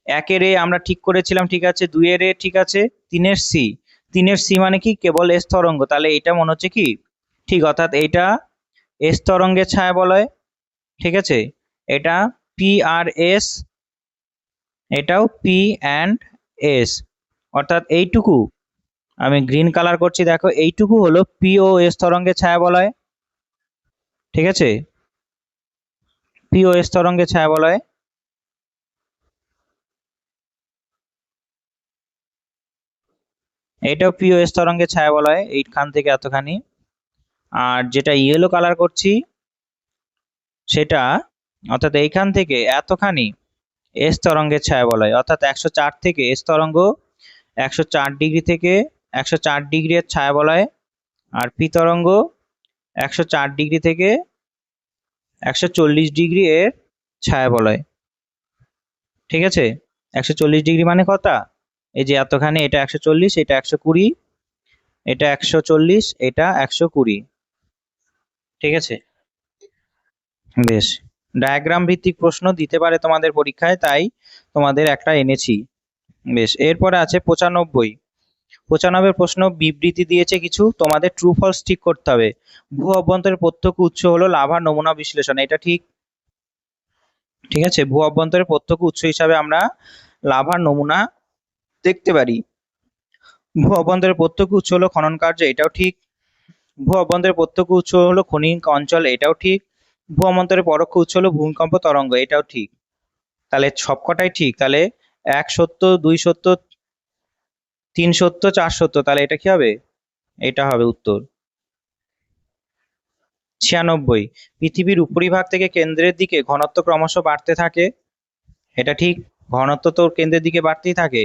1-এর এ আমরা ঠিক করেছিলাম, ঠিক আছে। 2-এর এ ঠিক আছে। 3-এর সি মানে কি? কেবল এস তরঙ্গ, তাহলে এটা মনে হচ্ছে কি ঠিক, অর্থাৎ এটা এস তরঙ্গের ছায়াবলয়। ঠিক আছে, এটা পি আর এস, এটাও পি অ্যান্ড এস, অর্থাৎ এইটুকু আমি গ্রিন কালার করছি, দেখো এইটুকু হলো পি ও এস তরঙ্গের ছায়াবলয়। ঠিক আছে, পি ও এস তরঙ্গের ছায়াবলয়। এটাও পি ও এস তরঙ্গের ছায়াবলয়, এইখান থেকে এতখানি। আর যেটা ইয়েলো কালার করছি সেটা, অর্থাৎ এইখান থেকে এতখানি এস তরঙ্গের ছায়াবলয়, অর্থাৎ 104 থেকে এস তরঙ্গ 104 ডিগ্রি থেকে 104 ডিগ্রি এর ছায়াবলয়। আর পি তরঙ্গ 104 ডিগ্রি থেকে 140 ডিগ্রি এর ছায়াবলয়। ঠিক আছে, 140 ডিগ্রি মানে কত? এই যে এতখানি, এটা 140, এটা 120, এটা 140, এটা 120। ঠিক আছে, বেশ। ডায়াগ্রাম ভিত্তিক প্রশ্ন দিতে পারে তোমাদের পরীক্ষায়, তাই তোমাদের একটা এনেছি। বেশ, এরপরে আছে 95 প্রশ্ন। বিবৃতি দিয়েছে কিছু, তোমাদের ট্রু ফলস ঠিক করতে হবে। ভূ অভ্যন্তরের প্রত্যক্ষ উৎস হলো লাভার নমুনা বিশ্লেষণ, এটা ঠিক। ঠিক আছে, ভূ অভ্যন্তরের প্রত্যক্ষ উৎস হিসাবে আমরা লাভার নমুনা দেখতে পারি। ভূ অভ্যন্তরের প্রত্যক্ষ উৎস হলো খনন কার্য, এটাও ঠিক। ভূ অভ্যন্তরের প্রত্যক্ষ উৎস হলো খনিক অঞ্চল, এটাও ঠিক। ভূ অভ্যন্তরের পরোক্ষ উৎস হলো ভূমিকম্প তরঙ্গ, এটাও ঠিক। তাহলে সবকটাই ঠিক, তাহলে 1 সত্য, 2 সত্য, 3 সত্য, 4 সত্য, তাহলে এটা কি হবে? এটা হবে উত্তর। 96, পৃথিবীর উপরিভাগ থেকে কেন্দ্রের দিকে ঘনত্ব ক্রমশ বাড়তে থাকে, এটা ঠিক। ঘনত্ব তো কেন্দ্রের দিকে বাড়তেই থাকে,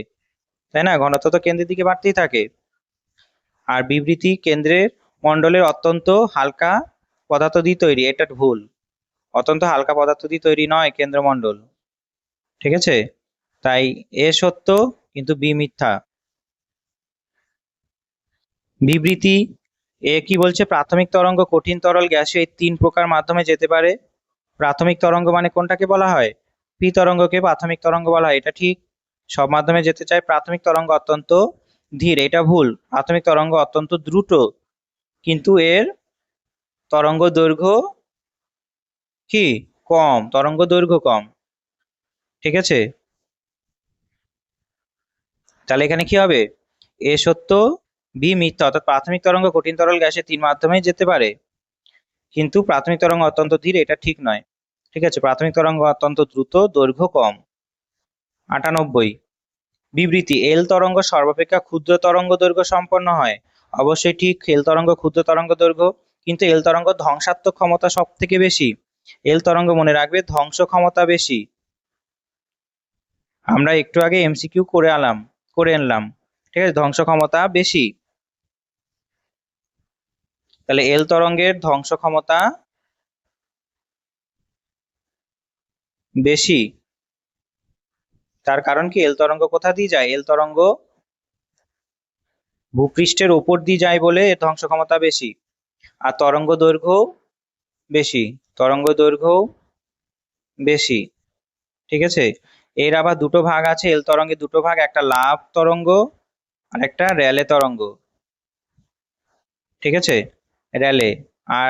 তাই না? ঘনত্ব তো কেন্দ্রের দিকে বাড়তেই থাকে। আর বিবৃতি, কেন্দ্রের মণ্ডলের অত্যন্ত হালকা পদার্থ দিয়ে তৈরি, এটা ভুল। অত্যন্ত হালকা পদার্থ দিয়ে তৈরি নয় কেন্দ্রমণ্ডল। ঠিক আছে, তাই এ সত্য কিন্তু বি মিথ্যা। বিবৃতি, এ কি বলছে? প্রাথমিক তরঙ্গ, কঠিন তরল, গ্যাসীয়, এই 3 প্রকার মাধ্যমে যেতে পারে। প্রাথমিক তরঙ্গ মানে কোনটাকে বলা হয়? পি তরঙ্গকে প্রাথমিক তরঙ্গ বলা হয়, এটা ঠিক। সব মাধ্যমে যেতে চায়। প্রাথমিক তরঙ্গ অত্যন্ত ধীর, এটা ভুল। প্রাথমিক তরঙ্গ অত্যন্ত দ্রুত, কিন্তু এর তরঙ্গ দৈর্ঘ্য কি কম, তরঙ্গ দৈর্ঘ্য কম। ঠিক আছে, তাহলে এখানে কি হবে? এ সত্য, বি মিথ্যা, অর্থাৎ প্রাথমিক তরঙ্গ কঠিন তরল গ্যাসে 3 মাধ্যমে যেতে পারে, কিন্তু প্রাথমিক তরঙ্গ অত্যন্ত ধীর, এটা ঠিক নয়। ঠিক আছে, প্রাথমিক তরঙ্গ অত্যন্ত দ্রুত, দৈর্ঘ্য কম। 98, বিবৃতি, এল তরঙ্গ সর্বাপেক্ষা ক্ষুদ্র তরঙ্গ দৈর্ঘ্য সম্পন্ন হয়, অবশ্যই ঠিক। এল তরঙ্গ ক্ষুদ্র তরঙ্গ দৈর্ঘ্য, কিন্তু এল তরঙ্গ ধ্বংসাত্মক ক্ষমতা সব থেকে বেশি। এল তরঙ্গ মনে রাখবে ধ্বংস ক্ষমতা বেশি। আমরা একটু আগে এমসিকিউ করে আনলাম। ঠিক আছে, ধ্বংস ক্ষমতা বেশি, তাহলে এল তরঙ্গের ধ্বংস ক্ষমতা বেশি। তার কারণ কি? এল তরঙ্গ কোথা দিয়ে যায়? এল তরঙ্গ ভূপৃষ্ঠের ওপর দিয়ে যায় বলে এর ধ্বংস ক্ষমতা বেশি। আর তরঙ্গ দৈর্ঘ্য বেশি, তরঙ্গ দৈর্ঘ্য বেশি। ঠিক আছে, এর আবার দুটো ভাগ আছে, এল তরঙ্গের দুটো ভাগ, একটা লাভ তরঙ্গ আর একটা র্যালে তরঙ্গ। ঠিক আছে, র্যালে,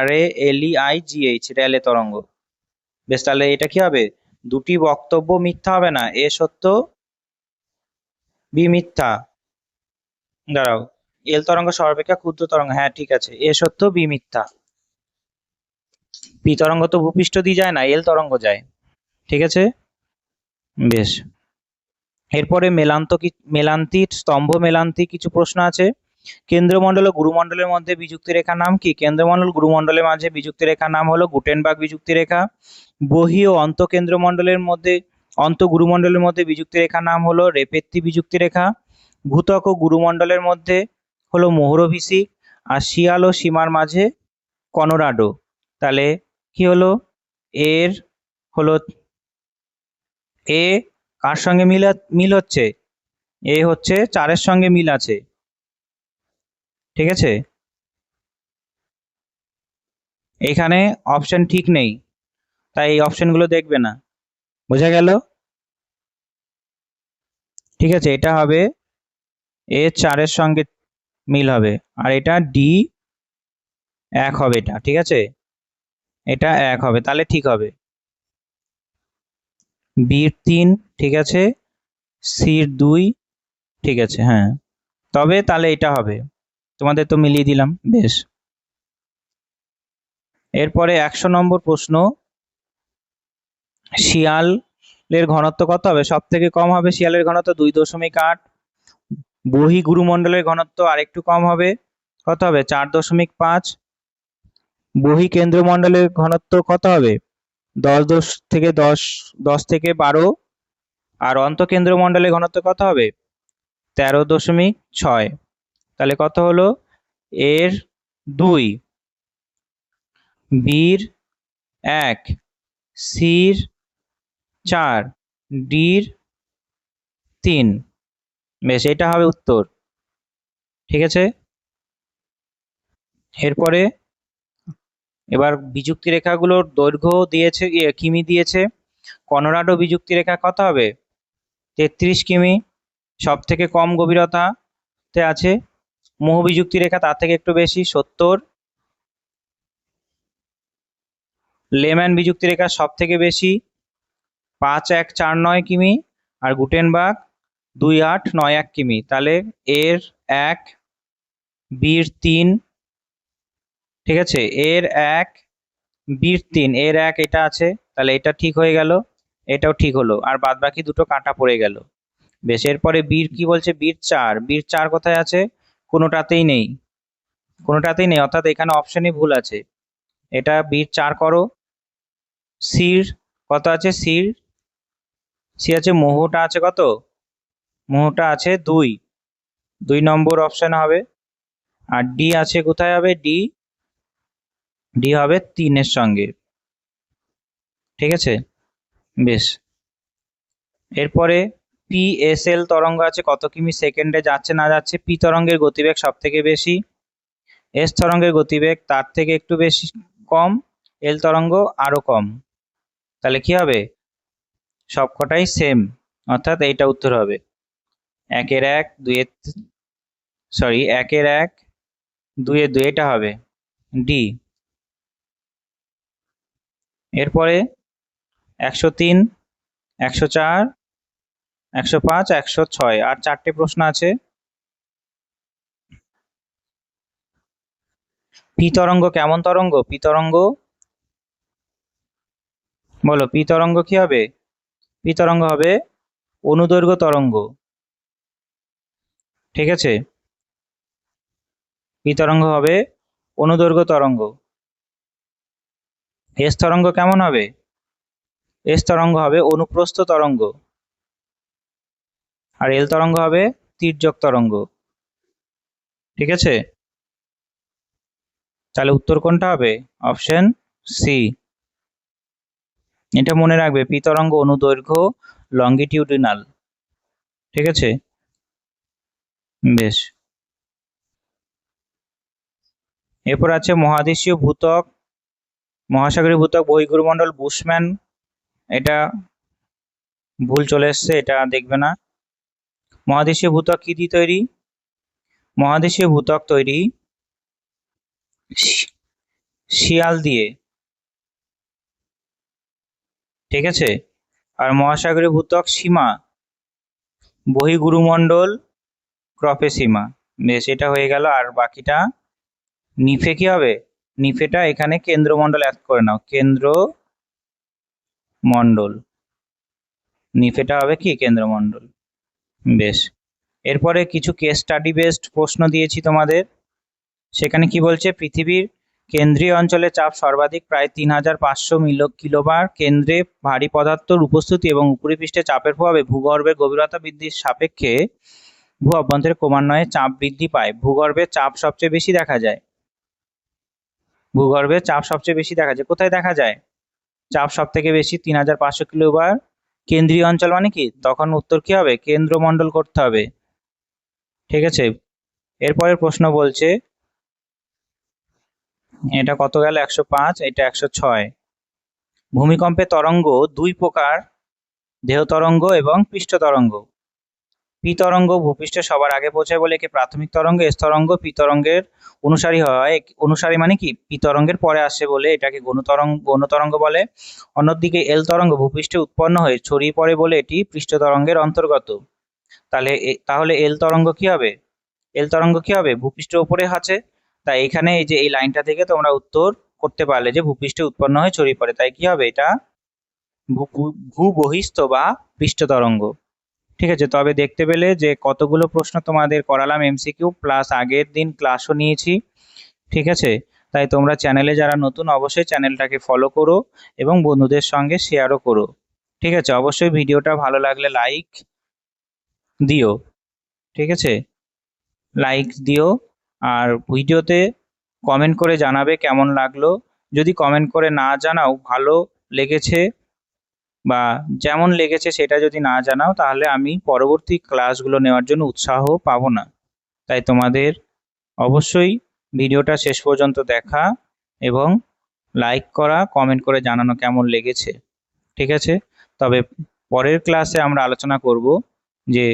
RALEIGH, র্যালে তরঙ্গ। বেশ, তাহলে এটা কি হবে? দুটি বক্তব্য মিথ্যা হবে না, এ সত্য বি মিথ্যা। দাঁড়াও, এল তরঙ্গ সর্বাপেক্ষা ক্ষুদ্র তরঙ্গ, হ্যাঁ ঠিক আছে, এ সত্য বি মিথ্যা। পি তরঙ্গ তো ভূপৃষ্ঠ দিয়ে যায় না, এল তরঙ্গ যায়। ঠিক আছে, বেশ। এরপরে মেলান্তি স্তম্ভ মেলান্তি কিছু প্রশ্ন আছে। কেন্দ্রমণ্ডল ও গুরুমণ্ডলের মধ্যে বিযুক্তি রেখার নাম কি? কেন্দ্রমণ্ডল গুরুমণ্ডলের মাঝে বিযুক্তি রেখার নাম হলো গুটেনবার্গ বিযুক্তি রেখা। বহি ও অন্তঃকেন্দ্রমণ্ডলের মধ্যে অন্তঃগুরুমণ্ডলের মধ্যে বিযুক্তি রেখার নাম হলো রেপেত্তি বিযুক্তি রেখা। ভূত্বক ও গুরুমণ্ডলের মধ্যে হলো মোহরভিষিক। আর শিয়াল ও সীমার মাঝে কনোরাডো। তাহলে কি হলো? এর হলো এ কার সঙ্গে মিল হচ্ছে? এ হচ্ছে 4-এর সঙ্গে মিল আছে। ঠিক আছে, এখানে অপশন ঠিক নেই, তাই এই অপশনগুলো দেখবে না। বোঝা গেল? ঠিক আছে, এটা হবে এ 4-এর সঙ্গে মিল হবে, আর এটা ডি 1 হবে। এটা ঠিক আছে, এটা 1 হবে, তাহলে ঠিক হবে। বির 3 ঠিক আছে, সির 2 ঠিক আছে। হ্যাঁ, তবে তাহলে এটা হবে। তোমাদের তো মিলিয়ে দিলাম। বেশ, এরপরে 100 নম্বর প্রশ্ন। শিয়ালের ঘনত্ব কত হবে? সব থেকে কম হবে শিয়ালের ঘনত্ব 2.8। বহি গুরুমণ্ডলের ঘনত্ব আরেকটু কম হবে, কত হবে? 4.5। বহি কেন্দ্রমণ্ডলের ঘনত্ব কত হবে? 10 থেকে 12। আর অন্তঃকেন্দ্রমণ্ডলের ঘনত্ব কত হবে? 13.6। তাহলে কত হলো? এর 2, বির 1, সির 4, ডির 3। বেশ, এটা হবে উত্তর। ঠিক আছে, এরপরে এবার বিযুক্তি রেখাগুলোর দৈর্ঘ্য দিয়েছে, কিমি দিয়েছে। কনোরাডো বিযুক্তি রেখা কত হবে? 33 কিমি, সব থেকে কম গভীরতাতে আছে। মোহ বিযুক্তি রেখা তার থেকে একটু বেশি, 70। লেম্যান বিযুক্তি রেখা সব থেকে বেশি, 5149 কিমি। আর গুটেনবার্গ 2891 কিমি। তাহলে এর 1, বির 3। ঠিক আছে, এর 1, বির 3, এর 1 এটা আছে, তাহলে এটা ঠিক হয়ে গেল, এটাও ঠিক হলো, আর বাদ বাকি দুটো কাটা পড়ে গেল। বেশ, এরপরে বীর কি বলছে? বীর 4। বীর 4 কোথায় আছে? কোনোটাতেই নেই, কোনোটাতেই নেই, অর্থাৎ এখানে অপশনই ভুল আছে। এটা বীর 4 করো। সির কত আছে? সির সি আছে, মোহটা আছে কত? মোহটা আছে 2 নম্বর অপশন হবে। আর ডি আছে, কোথায় হবে? ডি ডি হবে 3-এর সঙ্গে। ঠিক আছে, বেশ। এরপরে পিএসএল তরঙ্গ আছে, কত কিমি সেকেন্ডে যাচ্ছে না যাচ্ছে? পি তরঙ্গের গতিবেগ সব থেকে বেশি, এস তরঙ্গের গতিবেগ তার থেকে একটু বেশি কম, এল তরঙ্গ আরো কম। তাহলে কি হবে? সবকটাই সেম, অর্থাৎ এইটা উত্তর হবে। 1-এর 1, 2-এর সরি 1-এর 1, 2-এর 2, এটা হবে ডি। এরপরে 103, 104, 105, 106 আর 4টে প্রশ্ন আছে। পি তরঙ্গ কেমন তরঙ্গ? পি তরঙ্গ বলো, পি তরঙ্গ কি হবে? পি তরঙ্গ হবে অনুদৈর্ঘ্য তরঙ্গ। ঠিক আছে, পি তরঙ্গ হবে অনুদৈর্ঘ্য তরঙ্গ। এস তরঙ্গ কেমন হবে? এস তরঙ্গ হবে অনুপ্রস্থ তরঙ্গ। আর এল তরঙ্গ হবে তির্যক তরঙ্গ। ঠিক আছে, তাহলে উত্তর কোনটা হবে? Option C. এটা মনে রাখবে, পি তরঙ্গ অনুদৈর্ঘ্য লঙ্গিটিউডিনাল। ঠিক আছে, বেশ। এরপর আছে মহাদেশীয় ভূত্বক, মহাসাগরীয় ভূত্বক, বহির্গুরুমণ্ডল, বুশম্যান। এটা ভুল চলে এসছে, এটা দেখবে না। মহাদেশীয় ভূত্বক কি দিয়ে তৈরি? মহাদেশীয় ভূত্বক তৈরি শিয়াল দিয়ে। ঠিক আছে, আর মহাসাগরীয় ভূত্বক সীমা, বহির্গুরুমণ্ডল, ক্রপে সীমা। বেশ, এটা হয়ে গেল। আর বাকিটা নিফে কি হবে? নিফেটা এখানে কেন্দ্রমণ্ডল অ্যাড করে নাও, কেন্দ্র মণ্ডল। নিফেটা হবে কি? কেন্দ্রমণ্ডল। বেশ, এরপরে কিছু কেস স্টাডি বেসড প্রশ্ন দিয়েছি তোমাদের। সেখানে কি বলছে, পৃথিবীর কেন্দ্রীয় অঞ্চলে চাপ সর্বাধিক প্রায় 3500 কিলোবার। কেন্দ্রে ভারী পদার্থর উপস্থিতি এবং উপরিপৃষ্ঠে চাপের প্রভাবে ভূগর্ভের গভীরতা বৃদ্ধির সাপেক্ষে ভূ অভ্যন্তরে ক্রমান্বয়ে চাপ বৃদ্ধি পায়। ভূগর্ভে চাপ সবচেয়ে বেশি দেখা যায়। ভূগর্ভে চাপ সবচেয়ে বেশি দেখা যায় কোথায় দেখা যায়? চাপ সব থেকে বেশি 3500 কিলোবার। কেন্দ্রীয় অঞ্চল মানে কি? তখন উত্তর কি হবে? কেন্দ্রমণ্ডল করতে হবে। ঠিক আছে, এরপরের প্রশ্ন বলছে, এটা কত গেল? 105, এটা 106। ভূমিকম্পে তরঙ্গ দুই প্রকার, দেহ তরঙ্গ এবং পৃষ্ঠ তরঙ্গ। পি তরঙ্গ ভূপৃষ্ঠে সবার আগে পৌঁছায় বলে একে প্রাথমিক তরঙ্গ। এস তরঙ্গ পি তরঙ্গের অনুসারী হয়। অনুসারী মানে কি? পি তরঙ্গের পরে আসে বলে এটাকে গৌণ তরঙ্গ বলে। অন্যদিকে এল তরঙ্গ ভূপৃষ্ঠে উৎপন্ন হয়ে ছড়িয়ে পড়ে বলে এটি পৃষ্ঠ তরঙ্গের অন্তর্গত। তাহলে এল তরঙ্গ কি হবে? এল তরঙ্গ কি হবে? ভূপৃষ্ঠের উপরে আছে। তাই এখানে এই যে এই লাইনটা থেকে তোমরা উত্তর করতে পারলে যে ভূপৃষ্ঠে উৎপন্ন হয়ে ছড়িয়ে পড়ে, তাই কি হবে? এটা ভূবহিস্থ বা পৃষ্ঠ তরঙ্গ। ঠিক আছে, তবে দেখতে পেলে যে কতগুলো প্রশ্ন তোমাদের করালাম এমসিকিউ, প্লাস আগের দিন ক্লাসও নিয়েছি। ঠিক আছে, তাই তোমরা চ্যানেলে যারা নতুন অবশ্যই চ্যানেলটাকে ফলো করো এবং বন্ধুদের সঙ্গে শেয়ারও করো। ঠিক আছে, অবশ্যই ভিডিওটা ভালো লাগলে লাইক দিও। ঠিক আছে, লাইক দিও, আর ভিডিওতে কমেন্ট করে জানাবে কেমন লাগলো। যদি কমেন্ট করে না জানাও ভালো লেগেছে বা যেমন লেগেছে সেটা যদি না জানাও, তাহলে আমি পরবর্তী ক্লাসগুলো নেওয়ার জন্য উৎসাহ পাবো না। তাই তোমাদের অবশ্যই ভিডিওটা শেষ পর্যন্ত দেখা এবং লাইক করা, কমেন্ট করে জানানো কেমন লেগেছে। ঠিক আছে, তবে পরের ক্লাসে আমরা আলোচনা করব যে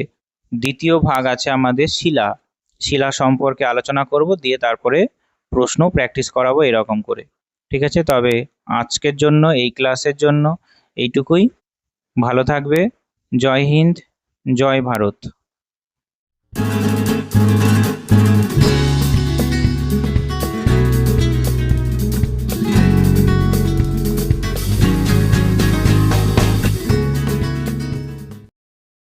দ্বিতীয় ভাগ আছে আমাদের শিলা সম্পর্কে আলোচনা করব, দিয়ে তারপরে প্রশ্ন প্র্যাকটিস করাবো এরকম করে। ঠিক আছে, তবে আজকের জন্য এই ক্লাসের জন্য এইটুকুই। ভালো থাকবে। জয় হিন্দ, জয় ভারত।